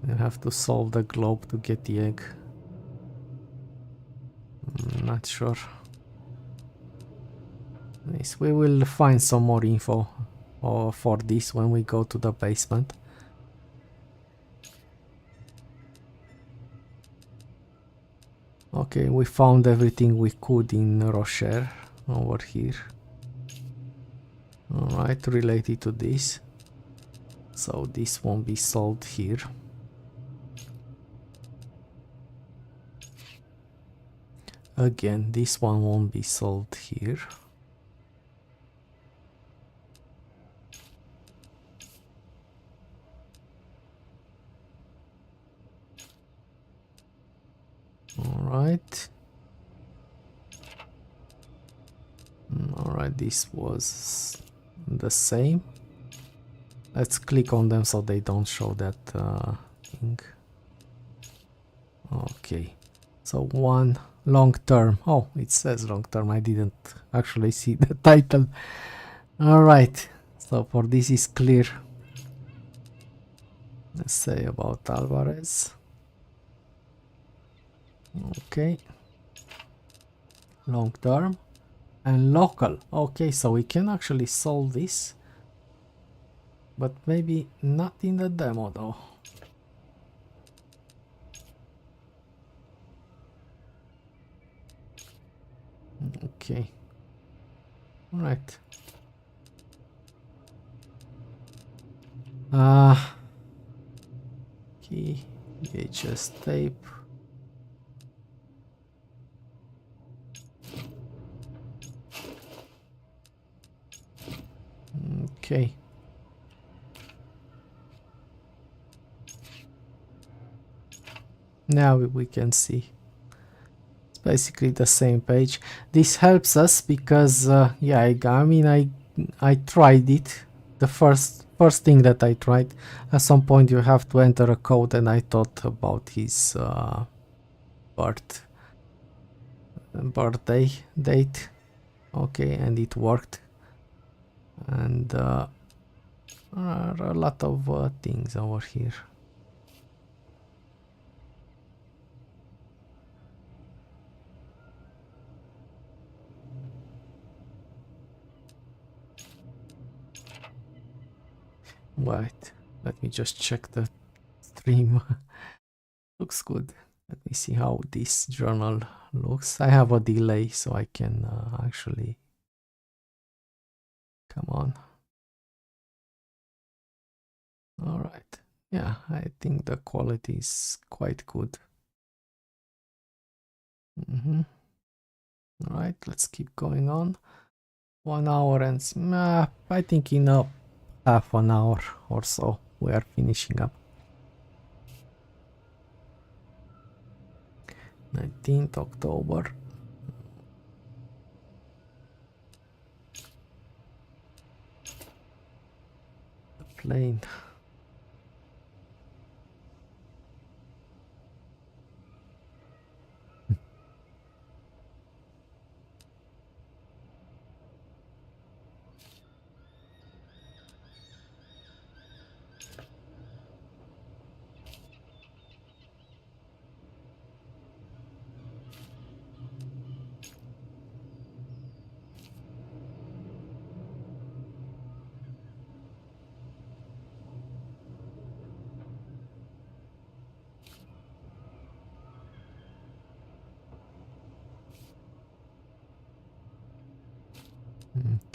You have to solve the globe to get the egg. Not sure. Yes, we will find some more info for this when we go to the basement. Okay, we found everything we could in Rocher over here. Alright, related to this. So this won't be solved here. Again, this one won't be solved here. Alright. Alright, this was the same. Let's click on them so they don't show that thing. Okay. So one long term. Oh, it says long term. I didn't actually see the title. Alright. So for this is clear. Let's say about Alvarez. Okay. Long term and local. Okay, so we can actually solve this, but maybe not in the demo though. Okay. All right. Key, VHS tape. Okay. Now we can see. It's basically the same page. This helps us because yeah, I mean I tried it. The first thing that I tried. At some point you have to enter a code, and I thought about his birthday date. Okay, and it worked. And there are a lot of things over here. Right, let me just check the stream. Looks good. Let me see how this journal looks. I have a delay, so I can actually... Come on. All right. Yeah, I think the quality is quite good. All right, let's keep going on. 1 hour and I think in a half an hour or so we are finishing up. 19th October. The plane.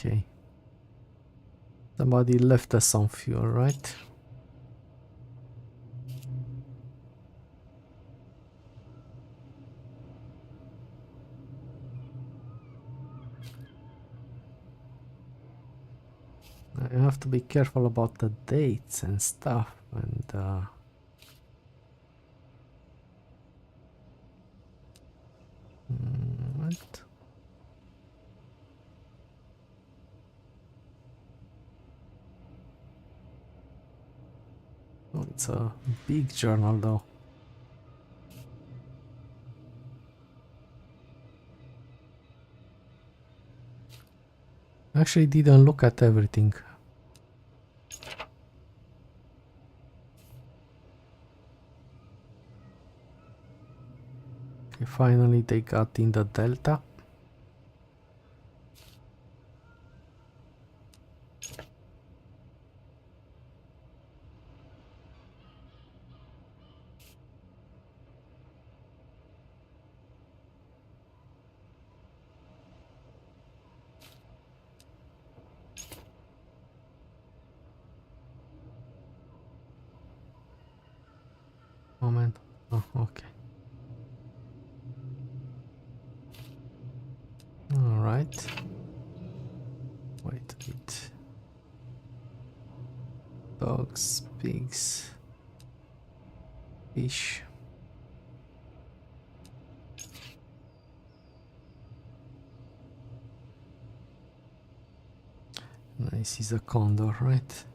Okay. Somebody left us some fuel, right? I have to be careful about the dates and stuff, and what? Oh, it's a big journal though. Actually didn't look at everything. Okay, finally they got in the delta. Moment. Oh, okay. All right. Wait a bit. Dogs, pigs, fish. This is a condor, right?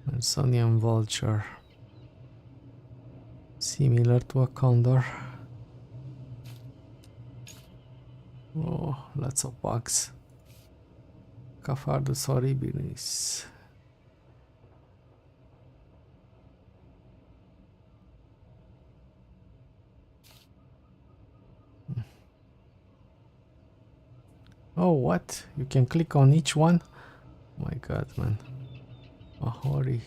Amerzonian vulture. Similar to a condor. Oh, lots of bugs. Caphardus horribilis. Oh, what? You can click on each one? My god, man. A hori.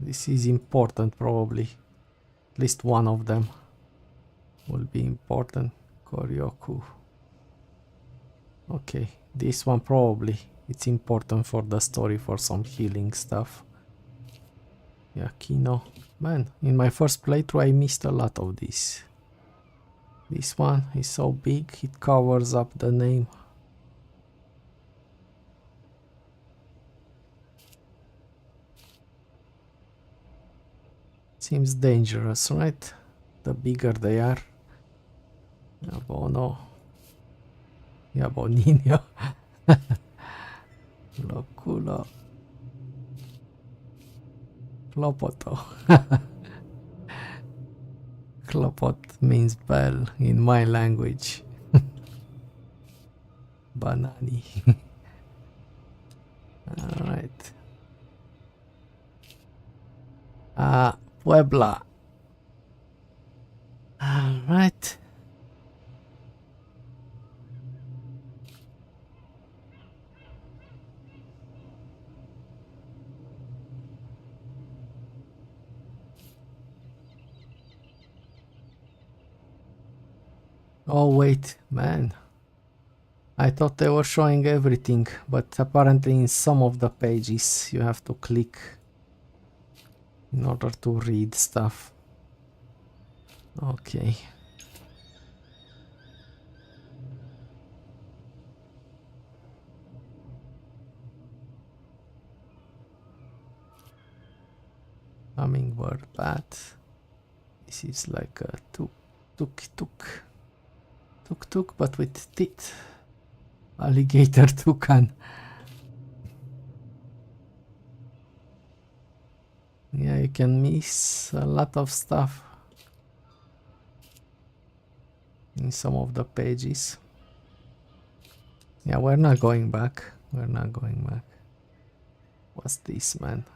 This is important, probably. At least one of them will be important. Koryoku. Okay, this one probably. It's important for the story, for some healing stuff. Yeah, Kino. Man, in my first playthrough I missed a lot of this. This one is so big, it covers up the name. Seems dangerous, right? The bigger they are. Yabono. Yaboninho. Loculo. Lopoto. Klopot means bell in my language. Banani. Alright. Puebla. Alright. Oh wait, man. I thought they were showing everything, but apparently in some of the pages you have to click in order to read stuff. Okay. Hummingbird bat. This is like a tuk, but with teeth. Alligator toucan. Yeah, you can miss a lot of stuff in some of the pages. Yeah, we're not going back. We're not going back. What's this, man?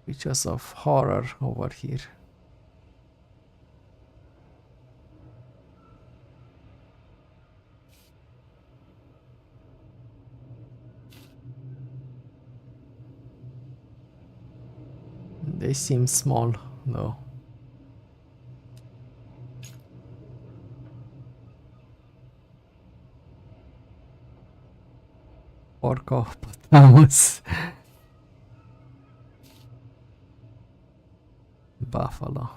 Pictures of horror over here. They seem small, though. Porcopotamus. Buffalo.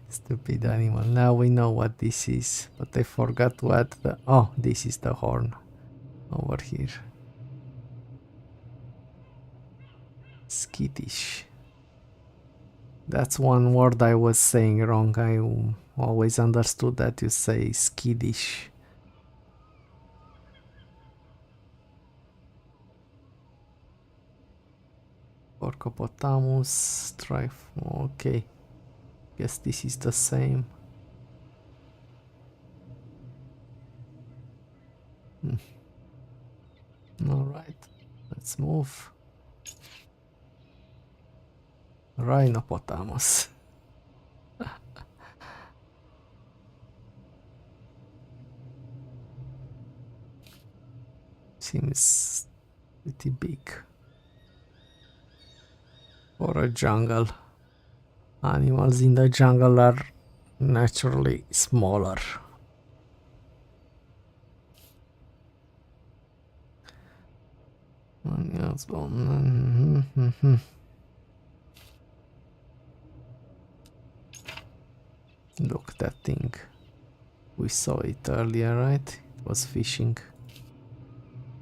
Stupid animal. Now we know what this is, but I forgot what the... Oh, this is the horn over here. Skittish. That's one word I was saying wrong. I always understood that you say skittish. Porcopotamus, okay. Guess this is the same. Alright, let's move. Rhinopotamus. Seems pretty big for a jungle. Animals in the jungle are naturally smaller. Look, that thing. We saw it earlier, right? It was fishing.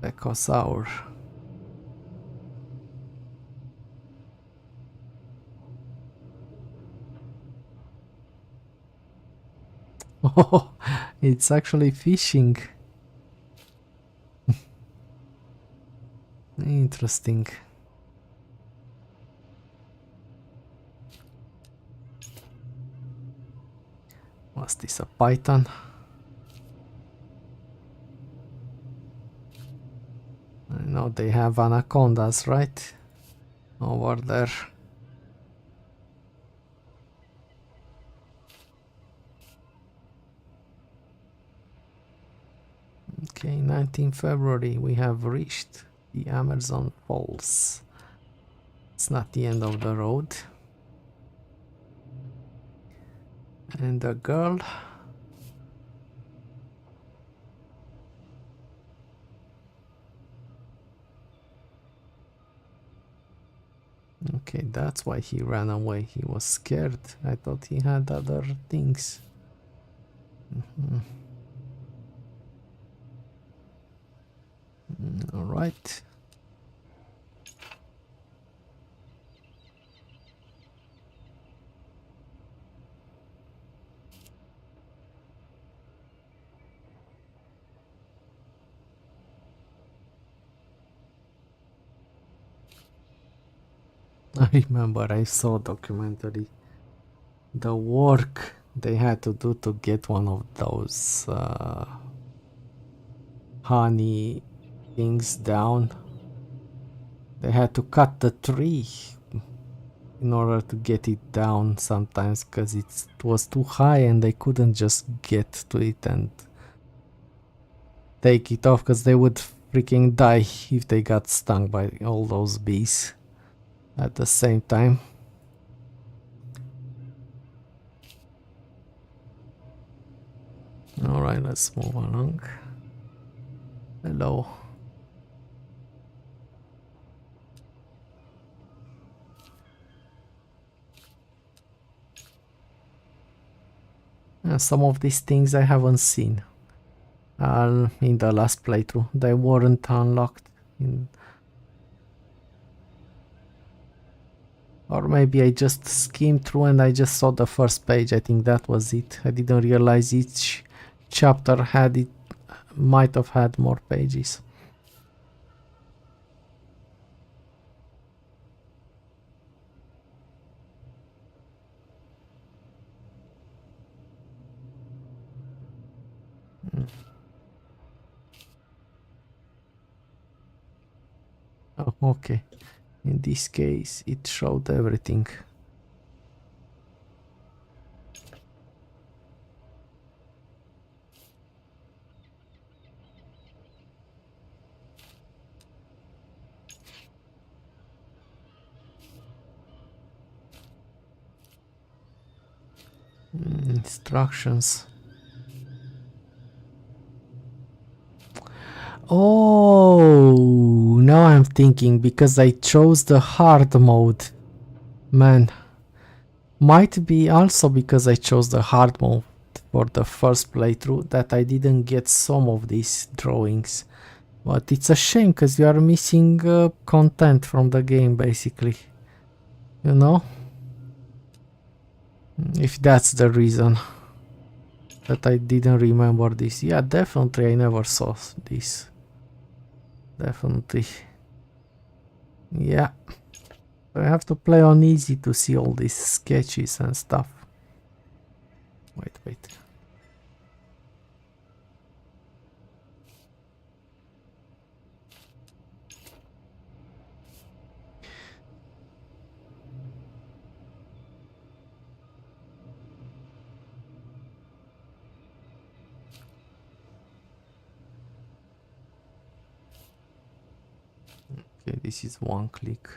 Plecosaur. Oh, it's actually fishing. Interesting. Was this a python? I know they have anacondas, right? Over there. Okay, 19 February, we have reached the Amerzone Falls. It's not the end of the road. And the girl. Okay, that's why he ran away. He was scared. I thought he had other things. All right. I remember I saw a documentary. The work they had to do to get one of those honey things down. They had to cut the tree in order to get it down sometimes because it was too high and they couldn't just get to it and take it off because they would freaking die if they got stung by all those bees at the same time. Alright, let's move along. Hello. Some of these things I haven't seen in the last playthrough. They weren't unlocked in, or maybe I just skimmed through and I just saw the first page. I think that was it. I didn't realize each chapter might have had more pages. Oh, okay. In this case, it showed everything. Instructions. Oh, now I'm thinking because I chose the hard mode. Man, might be also because I chose the hard mode for the first playthrough that I didn't get some of these drawings. But it's a shame because you are missing content from the game basically. You know? If that's the reason that I didn't remember this. Yeah, definitely I never saw this. Definitely. Yeah. I have to play on easy to see all these sketches and stuff. Wait. Okay, this is one click.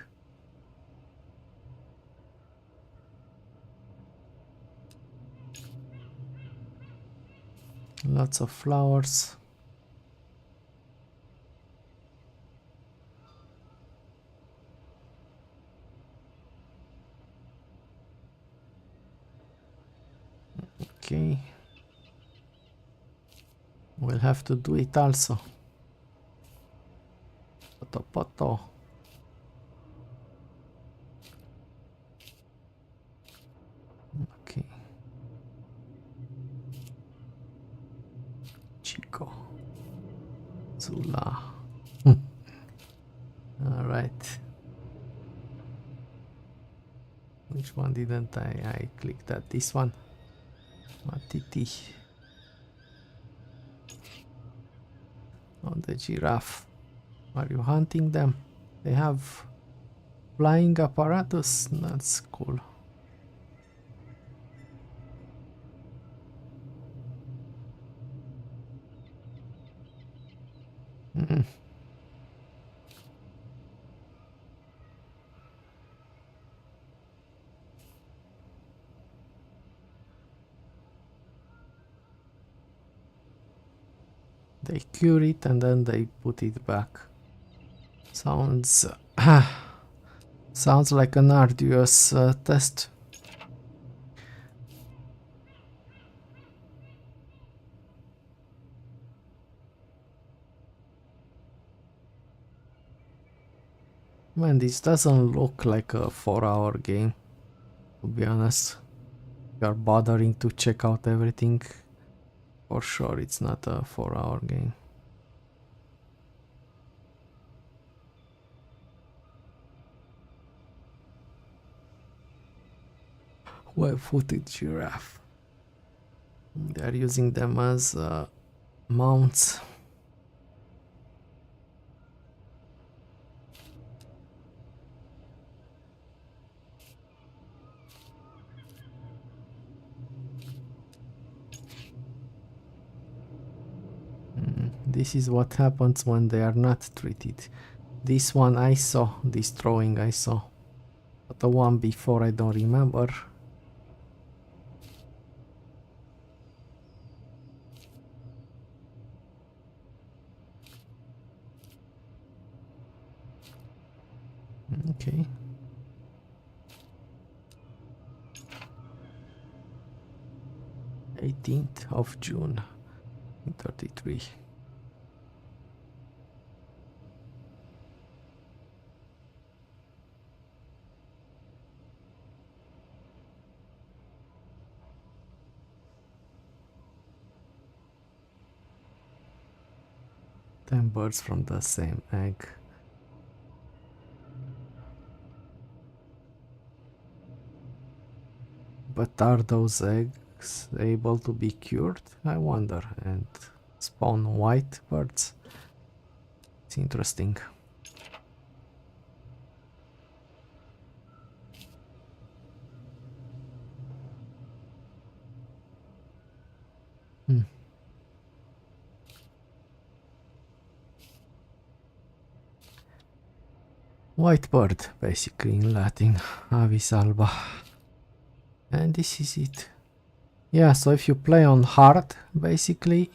Lots of flowers. Okay. We'll have to do it also. Poto. Okay. Chico. Zula. Alright. Which one didn't I clicked at this one? Matiti. On the giraffe. Are you hunting them? They have flying apparatus. That's cool. They cure it and then they put it back. Sounds sounds like an arduous test. Man, this doesn't look like a 4-hour game, to be honest. You are bothering to check out everything. For sure, it's not a 4-hour game. Web-footed giraffe. They're using them as mounts. This is what happens when they are not treated. This one I saw, this drawing I saw. But the one before I don't remember. Okay. Eighteenth of June, 33. Ten birds from the same egg. But are those eggs able to be cured? I wonder. And spawn white birds? It's interesting. White bird, basically in Latin, Avis alba. And this is it. Yeah, so if you play on hard, basically,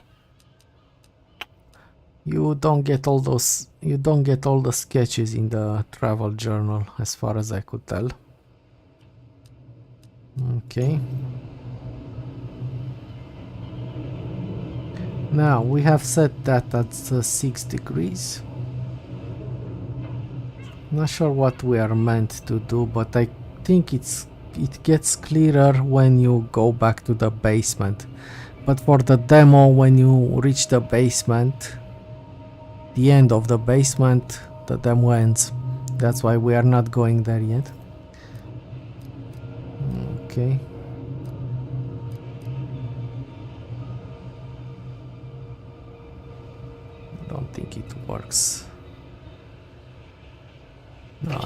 you don't get all the sketches in the travel journal, as far as I could tell. Okay. Now we have set that at 6 degrees. Not sure what we are meant to do, but I think it gets clearer when you go back to the basement. But for the demo, when you reach the basement, the end of the basement, the demo ends. That's why we are not going there yet. Okay. I don't think it works. No,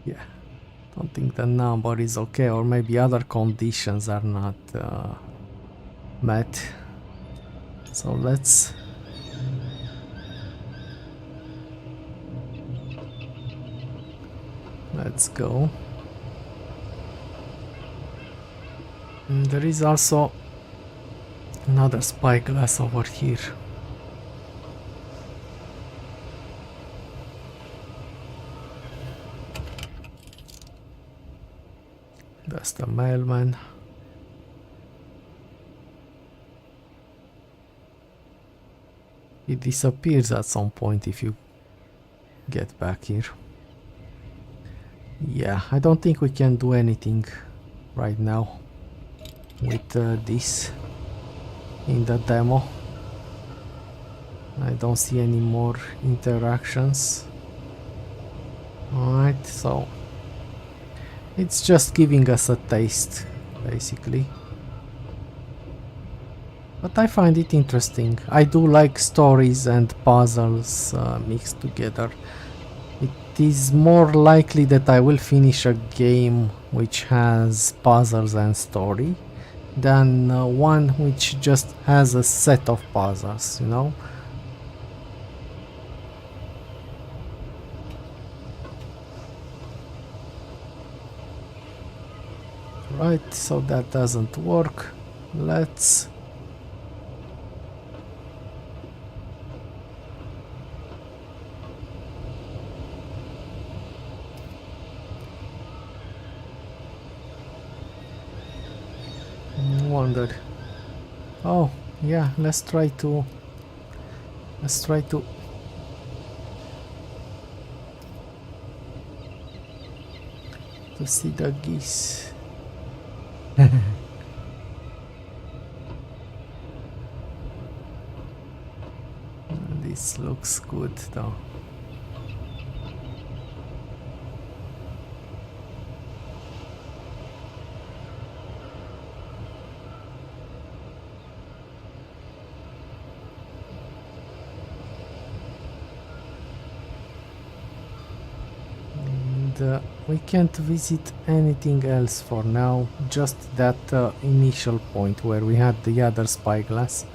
yeah, don't think the number is okay, or maybe other conditions are not met. So let's go. And there is also another spyglass over here. That's the mailman. It disappears at some point if you get back here. Yeah, I don't think we can do anything right now with this in the demo. I don't see any more interactions. Alright, so it's just giving us a taste, basically. But I find it interesting. I do like stories and puzzles mixed together. It is more likely that I will finish a game which has puzzles and story than one which just has a set of puzzles, you know? Right, so that doesn't work. Let's wonder. Oh, yeah, let's try to see the geese. This looks good though. we can't visit anything else for now, just that initial point where we had the other spyglass,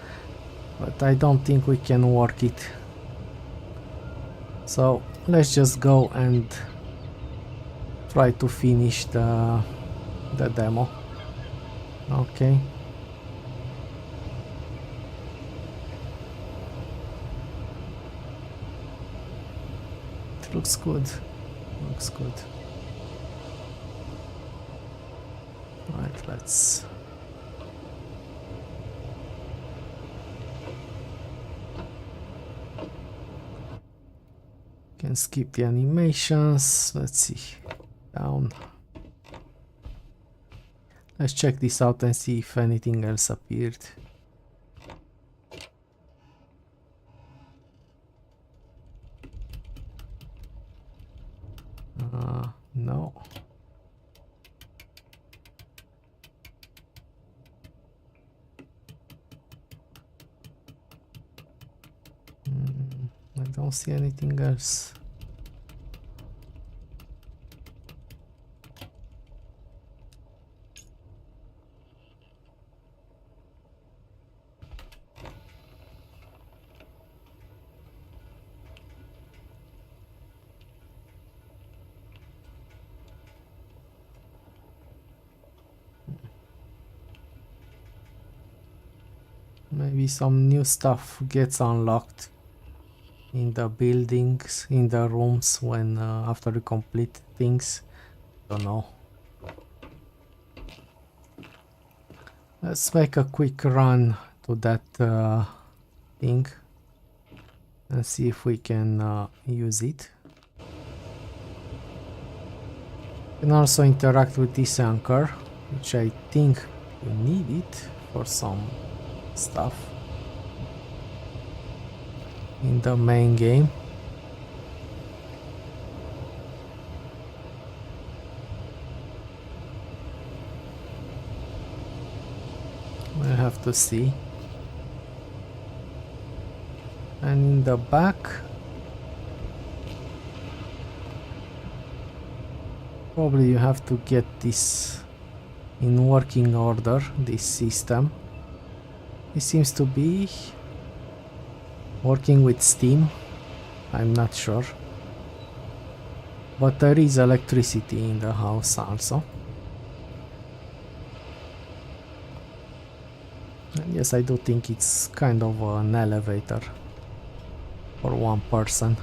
but I don't think we can work it. So let's just go and try to finish the demo. Okay. It looks good. Looks good. Right, let's... Can skip the animations. Let's see. Down. Let's check this out and see if anything else appeared. No. I don't see anything else. Maybe some new stuff gets unlocked in the buildings, in the rooms when after you complete things. Don't know. Let's make a quick run to that thing and see if we can use it. You can also interact with this anchor, which I think we need it for some stuff in the main game. I have to see. And in the back probably you have to get this in working order, this system. It seems to be working with steam, I'm not sure, but there is electricity in the house also. And yes, I do think it's kind of an elevator for one person.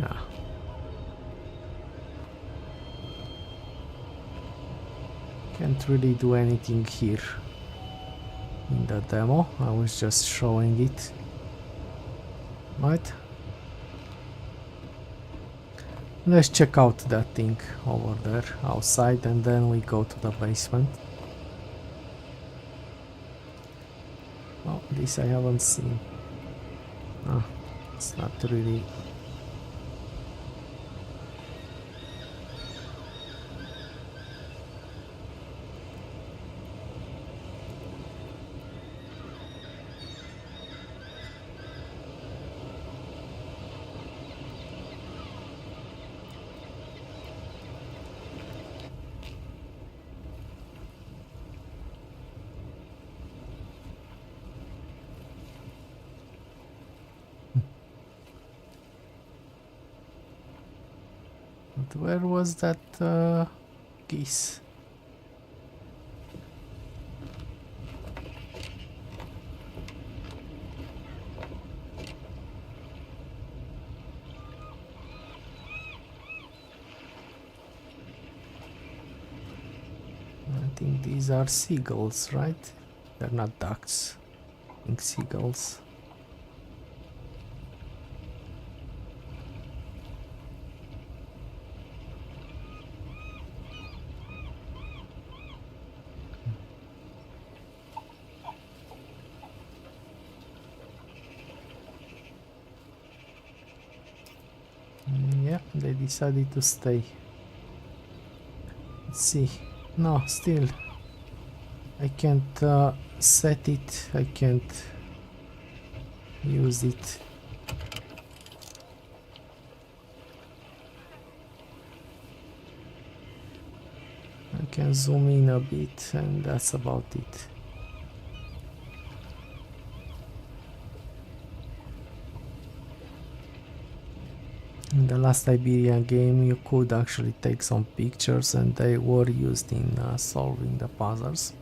Yeah. Can't really do anything here in the demo. I was just showing it. Right? Let's check out that thing over there outside and then we go to the basement. Oh, this I haven't seen. Ah, it's not really... But where was that geese? I think these are seagulls, right? They're not ducks. I think seagulls. Yeah, they decided to stay. Let's see. No, still I can't set it, I can't use it. I can zoom in a bit and that's about it. In the last Syberia game you could actually take some pictures and they were used in solving the puzzles.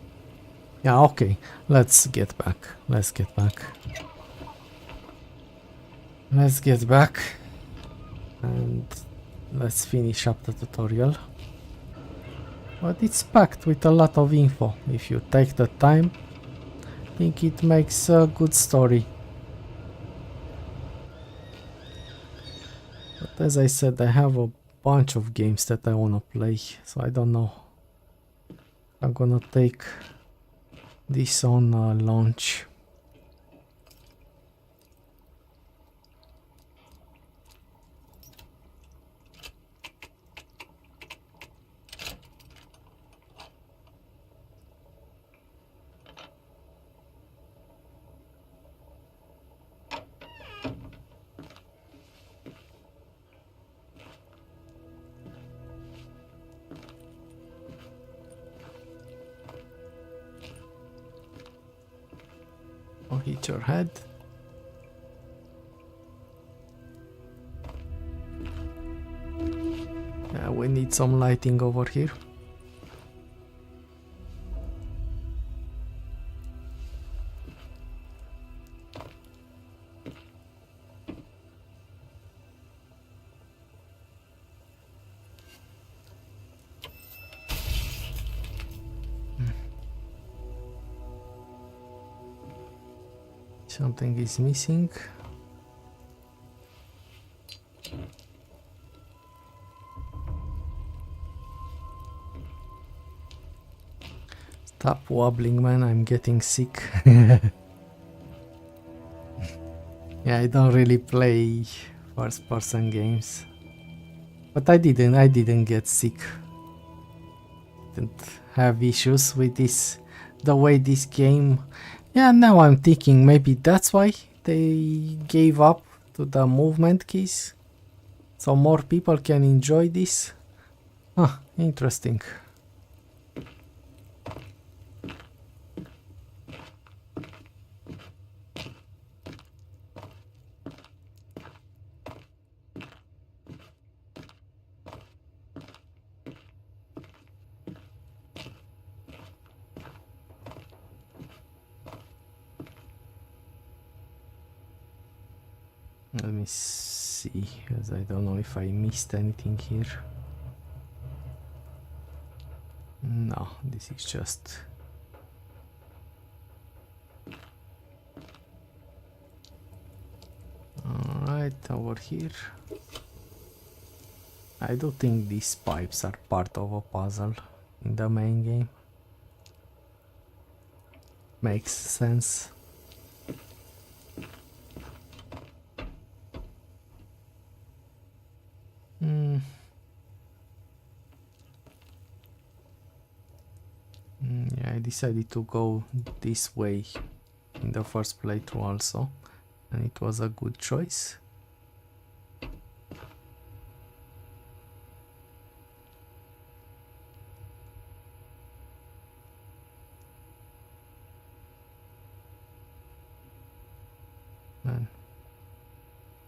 Yeah, okay, let's get back. Let's get back and let's finish up the tutorial. But it's packed with a lot of info. If you take the time, I think it makes a good story. But as I said, I have a bunch of games that I wanna play, so I don't know. I'm gonna take this on launch. Or hit your head. Yeah, we need some lighting over here. Something is missing. Stop wobbling, man, I'm getting sick. Yeah, I don't really play first-person games. But I didn't get sick. Didn't have issues with this, the way this game. Yeah, now I'm thinking maybe that's why they gave up to the movement keys, so more people can enjoy this. Huh, interesting. Let me see, as I don't know if I missed anything here. No, this is just... Alright, over here. I do think these pipes are part of a puzzle in the main game. Makes sense. Yeah, I decided to go this way in the first playthrough also, and it was a good choice. Man,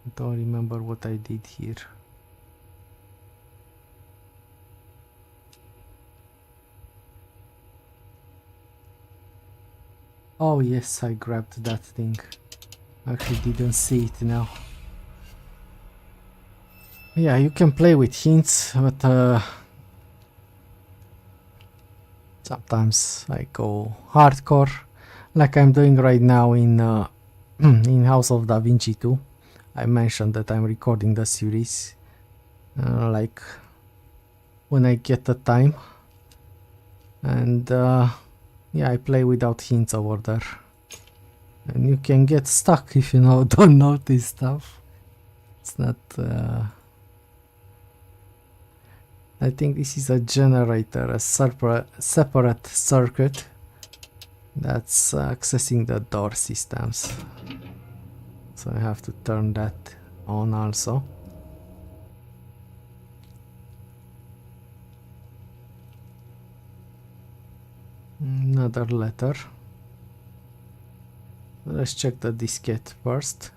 I don't remember what I did here. Oh yes, I grabbed that thing. Actually didn't see it now. Yeah, you can play with hints, but sometimes I go hardcore, like I'm doing right now in in House of Da Vinci 2. I mentioned that I'm recording the series, like when I get the time, and yeah, I play without hints over there, and you can get stuck if you don't notice stuff. It's not. I think this is a generator, a separate circuit That's accessing the door systems. So I have to turn that on also. Another letter. Let's check the diskette first.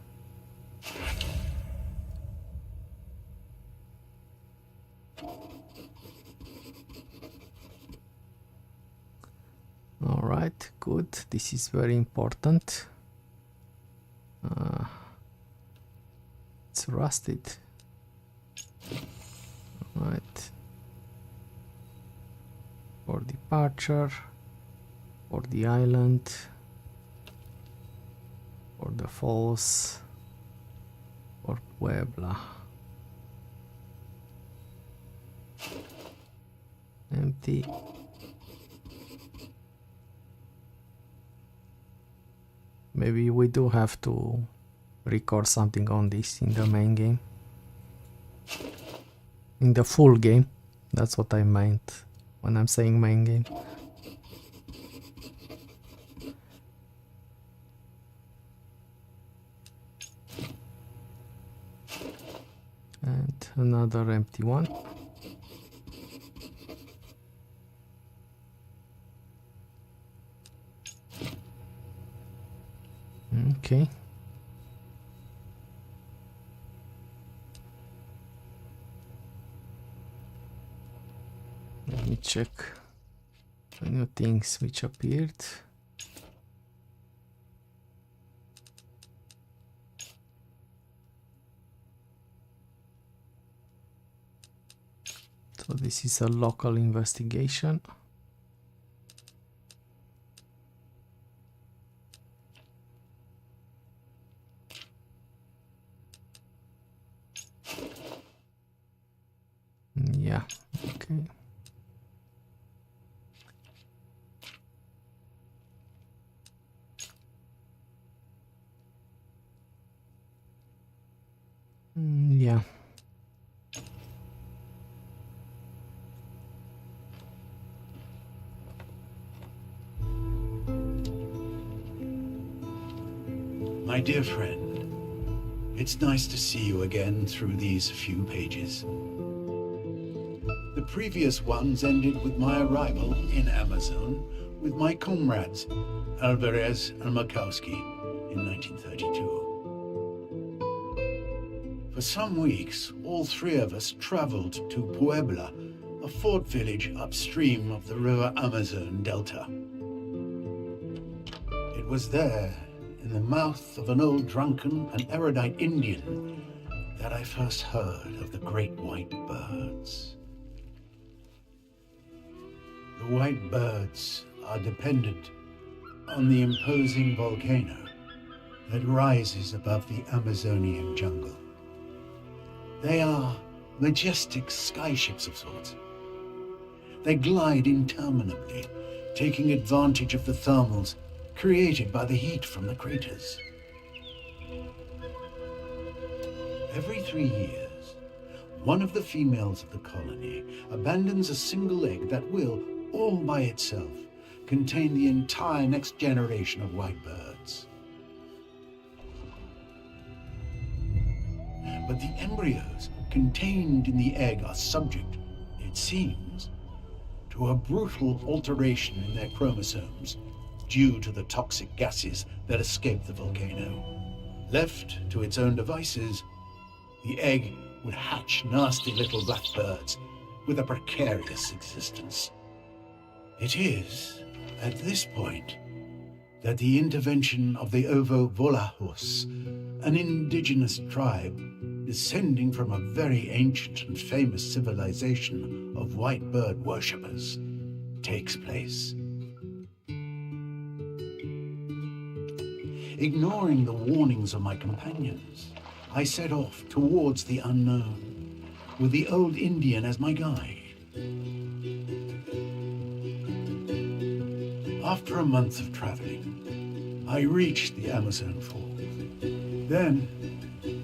Alright, good. This is very important. It's rusted. Right. For departure. For the island. For the falls. For Puebla. Empty. Maybe we do have to record something on this in the main game. In the full game. That's what I meant when I'm saying main game. And another empty one. Okay. Let me check the new things which appeared. So this is a local investigation. Yeah, okay. Yeah. My dear friend, it's nice to see you again through these few pages. The previous ones ended with my arrival in Amerzone with my comrades, Alvarez and Makowski, in 1932. For some weeks, all three of us traveled to Puebla, a fort village upstream of the river Amazon Delta. It was there, in the mouth of an old drunken and erudite Indian, that I first heard of the great white birds. The white birds are dependent on the imposing volcano that rises above the Amazonian jungle. They are majestic skyships of sorts. They glide interminably, taking advantage of the thermals created by the heat from the craters. Every 3 years, one of the females of the colony abandons a single egg that will, all by itself, contain the entire next generation of white birds. But the embryos contained in the egg are subject, it seems, to a brutal alteration in their chromosomes due to the toxic gases that escape the volcano. Left to its own devices, the egg would hatch nasty little blackbirds with a precarious existence. It is, at this point, that the intervention of the Ovo-Volahos, an indigenous tribe descending from a very ancient and famous civilization of white bird worshippers, takes place. Ignoring the warnings of my companions, I set off towards the unknown, with the old Indian as my guide. After a month of traveling, I reached the Amazon Falls. Then,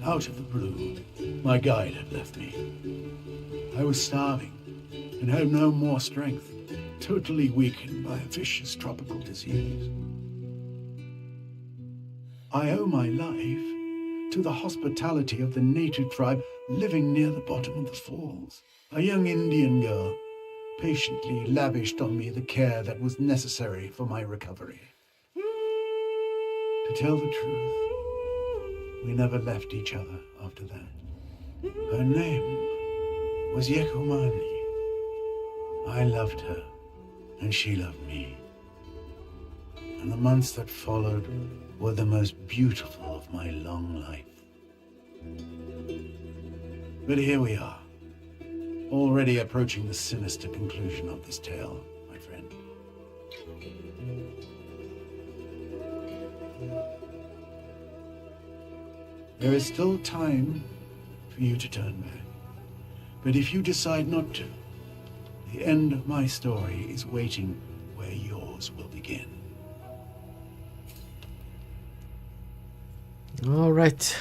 out of the blue, my guide had left me. I was starving and had no more strength. totally weakened by a vicious tropical disease. I owe my life to the hospitality of the native tribe living near the bottom of the falls. A young Indian girl patiently lavished on me the care that was necessary for my recovery. To tell the truth, we never left each other after that. Her name was Yekomani. I loved her, and she loved me. And the months that followed were the most beautiful of my long life. But here we are, already approaching the sinister conclusion of this tale, my friend. There is still time for you to turn back. But if you decide not to, the end of my story is waiting where yours will begin. All right.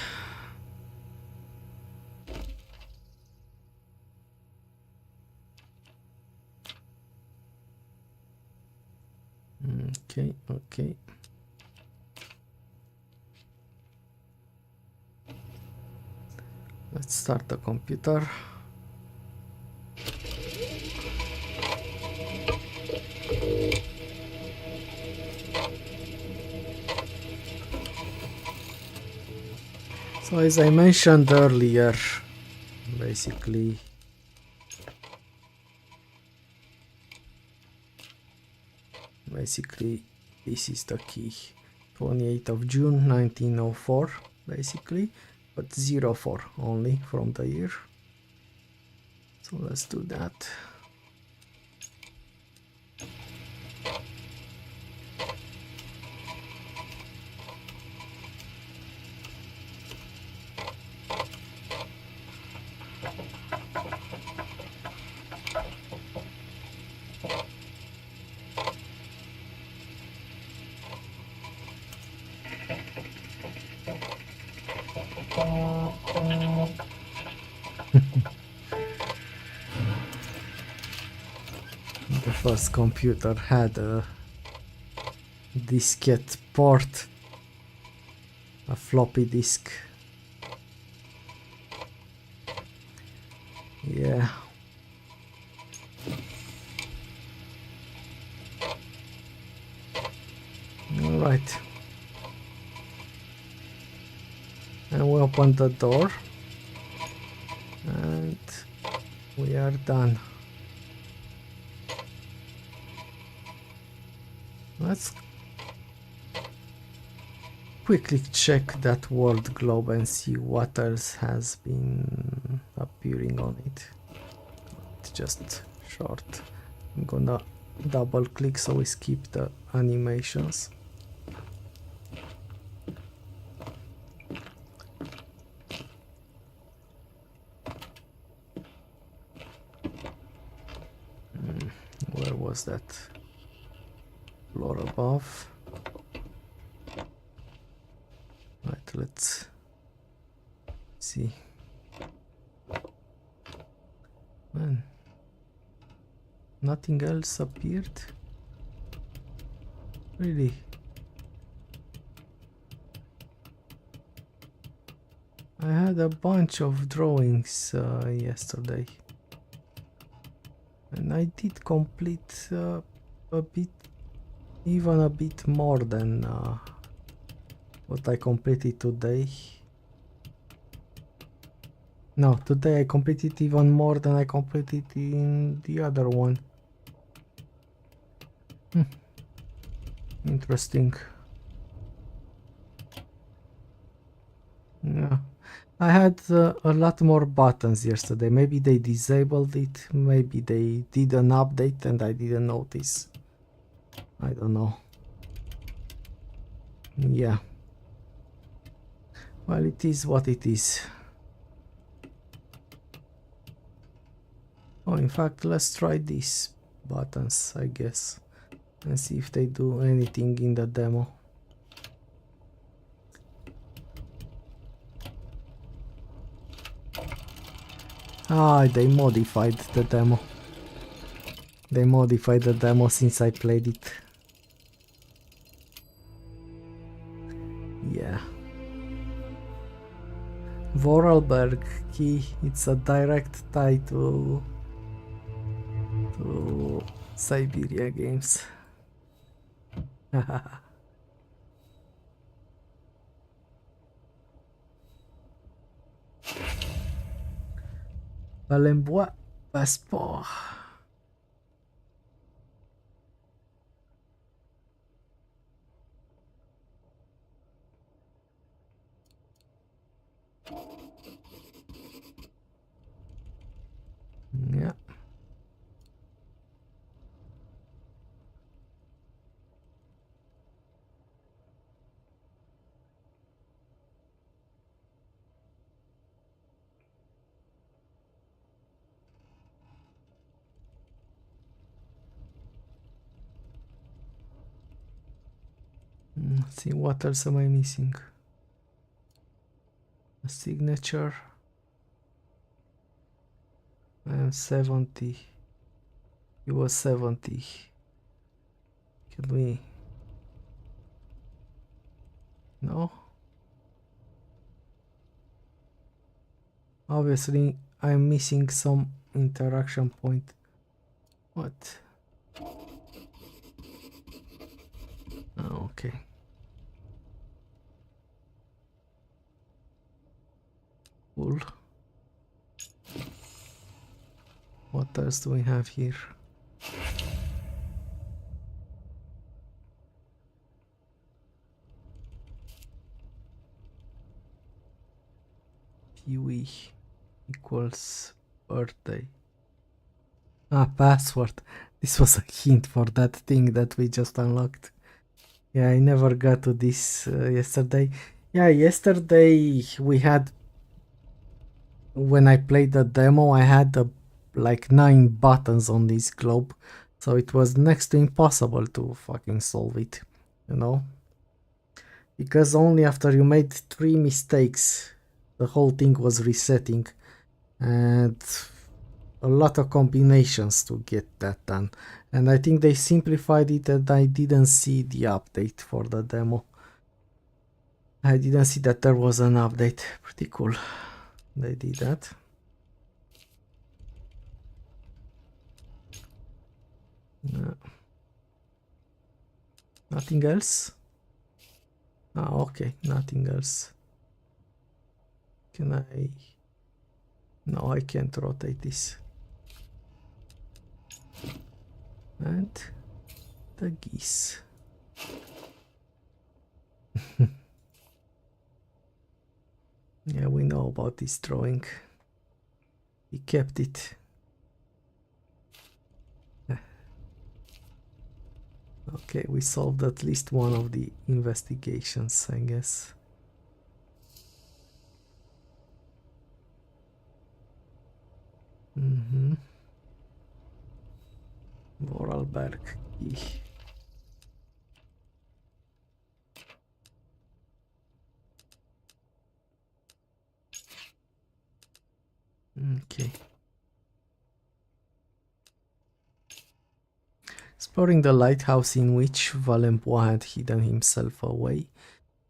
Okay. Let's start the computer. So as I mentioned earlier, basically this is the key. 28th of June 1904 basically, but 04 only from the year. So let's do that. The first computer had a diskette port, a floppy disk. Yeah. All right. And we open the door and we are done. Let's quickly check that world globe and see what else has been appearing on it. It's just short. I'm gonna double click so we skip the animations. Where was that? Floor above. Right, let's see. Man, nothing else appeared? Really? I had a bunch of drawings yesterday. And I did complete even a bit more than what I completed today. No, today I completed even more than I completed in the other one. Interesting. Yeah. I had a lot more buttons yesterday. Maybe they disabled it, maybe they did an update and I didn't notice. I don't know. Yeah. Well, it is what it is. Oh, in fact, let's try these buttons, I guess, and see if they do anything in the demo. Ah, they modified the demo. They modified the demo since I played it. Yeah. Vorarlberg key, it's a direct tie to Syberia games. Valembois Passport. Yeah. Let's see, what else am I missing? A signature. I am 70. He was 70. Can we? No? Obviously, I'm missing some interaction point. What? Oh, okay. Cool. What else do we have here? Pee-wee equals birthday. Ah, password. This was a hint for that thing that we just unlocked. Yeah, I never got to this yesterday. Yeah, yesterday we had, when I played the demo, I had like 9 buttons on this globe, so it was next to impossible to fucking solve it, you know? Because only after you made 3 mistakes, the whole thing was resetting, and a lot of combinations to get that done. And I think they simplified it, and I didn't see the update for the demo. I didn't see that there was an update. Pretty cool. They did that. Yeah. Nothing else? Ah, okay, nothing else. Can I? No, I can't rotate this. And the geese. Yeah, we know about this drawing. He kept it. Okay, we solved at least one of the investigations, I guess. Vorarlberg key. Okay. Exploring the lighthouse in which Valembois had hidden himself away,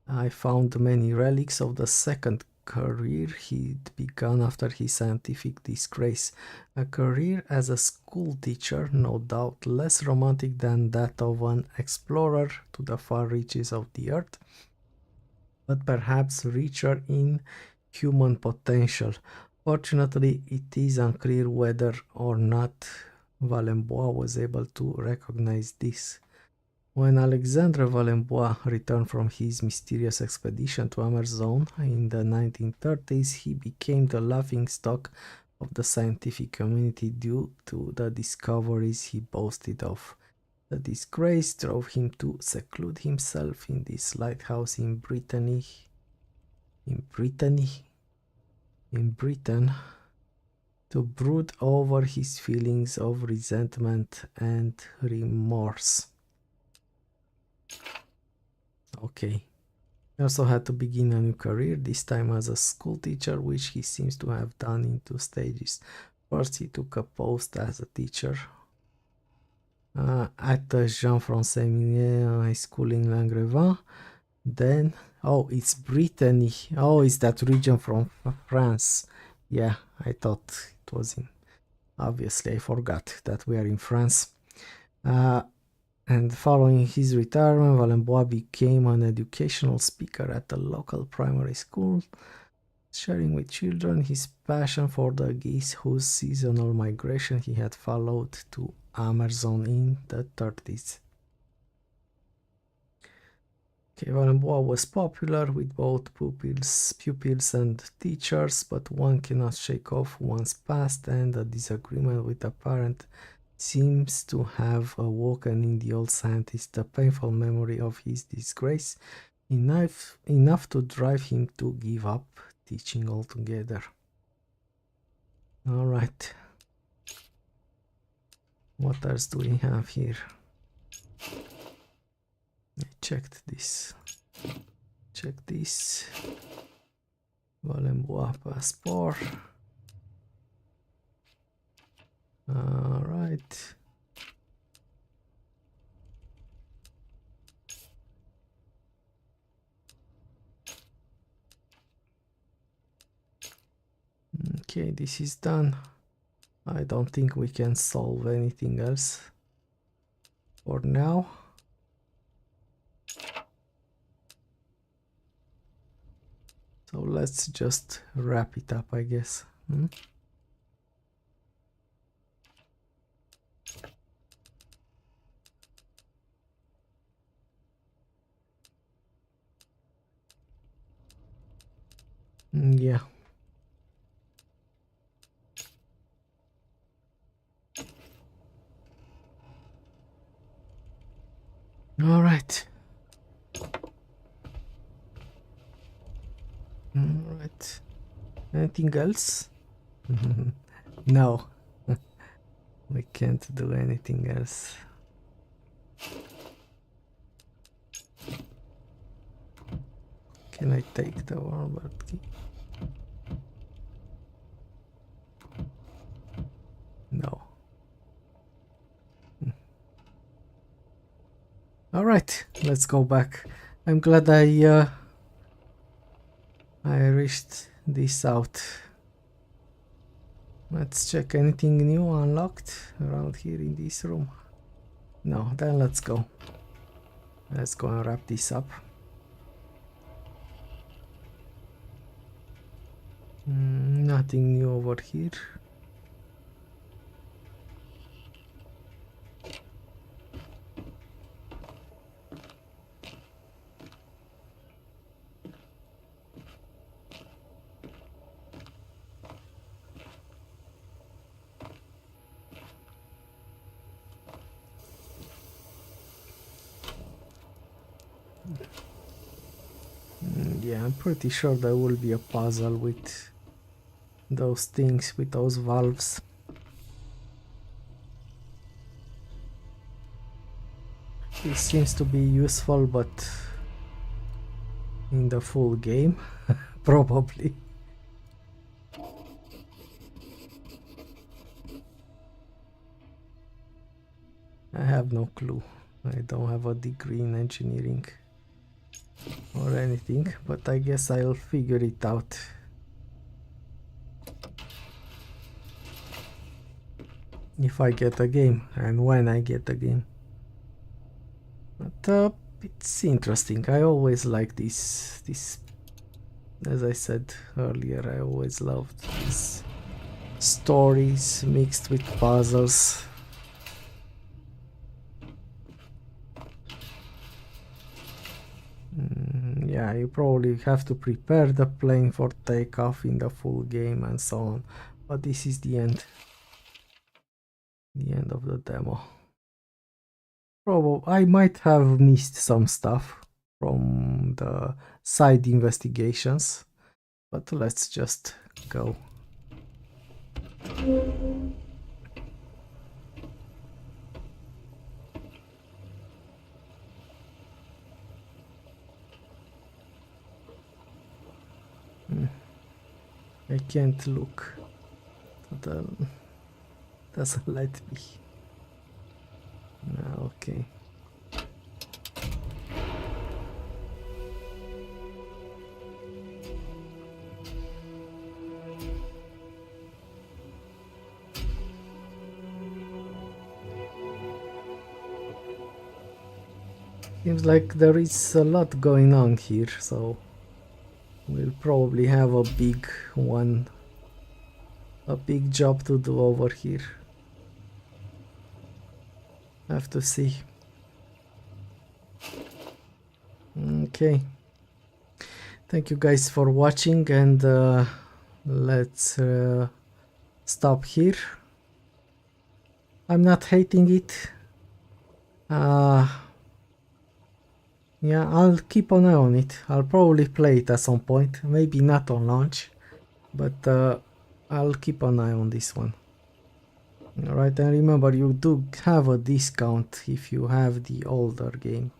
I found many relics of the second career he'd begun after his scientific disgrace. A career as a school teacher, no doubt less romantic than that of an explorer to the far reaches of the earth, but perhaps richer in human potential. Fortunately, it is unclear whether or not Valembois was able to recognize this. When Alexandre Valembois returned from his mysterious expedition to Amerzone in the 1930s, he became the laughingstock of the scientific community due to the discoveries he boasted of. The disgrace drove him to seclude himself in this lighthouse in Britain, to brood over his feelings of resentment and remorse. Okay. He also had to begin a new career, this time as a school teacher, which he seems to have done in 2 stages. First, he took a post as a teacher at the Jean-François Minier High School in Langrevin. Then, oh, it's Brittany. Oh, it's that region from France. Yeah, I thought it was in. Obviously, I forgot that we are in France. And following his retirement, Valenbois became an educational speaker at the local primary school, sharing with children his passion for the geese whose seasonal migration he had followed to Amerzone in the 30s. Okay, Valenbois was popular with both pupils and teachers, but one cannot shake off one's past, and a disagreement with a parent seems to have awoken in the old scientist the painful memory of his disgrace, enough to drive him to give up teaching altogether. All right. What else do we have here? I checked this. Check this. Valenbois passport. All right. Okay, this is done. I don't think we can solve anything else for now. So let's just wrap it up, I guess. Yeah. All right. All right. Anything else? No. We can't do anything else. Can I take the warbird key? No. All right, let's go back. I'm glad I reached this out. Let's check anything new unlocked around here in this room. No, then let's go. Let's go and wrap this up. Nothing new over here. Yeah, I'm pretty sure there will be a puzzle with those things, with those valves. This seems to be useful, but in the full game, probably. I have no clue. I don't have a degree in engineering or anything, but I guess I'll figure it out. If I get a game and when I get a game. But it's interesting. I always like this. As I said earlier, I always loved these stories mixed with puzzles. Yeah, you probably have to prepare the plane for takeoff in the full game and so on. But this is the end. The end of the demo. Probably I might have missed some stuff from the side investigations, but let's just go. I can't look. It doesn't let me. Okay. Seems like there is a lot going on here, so we'll probably have a big job to do over here. Have to see. Okay. Thank you guys for watching, and let's stop here. I'm not hating it. Yeah, I'll keep an eye on it. I'll probably play it at some point. Maybe not on launch, but I'll keep an eye on this one. Alright, and remember, you do have a discount if you have the older game,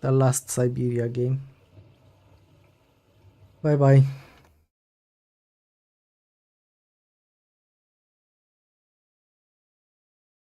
the last Syberia game. Bye bye.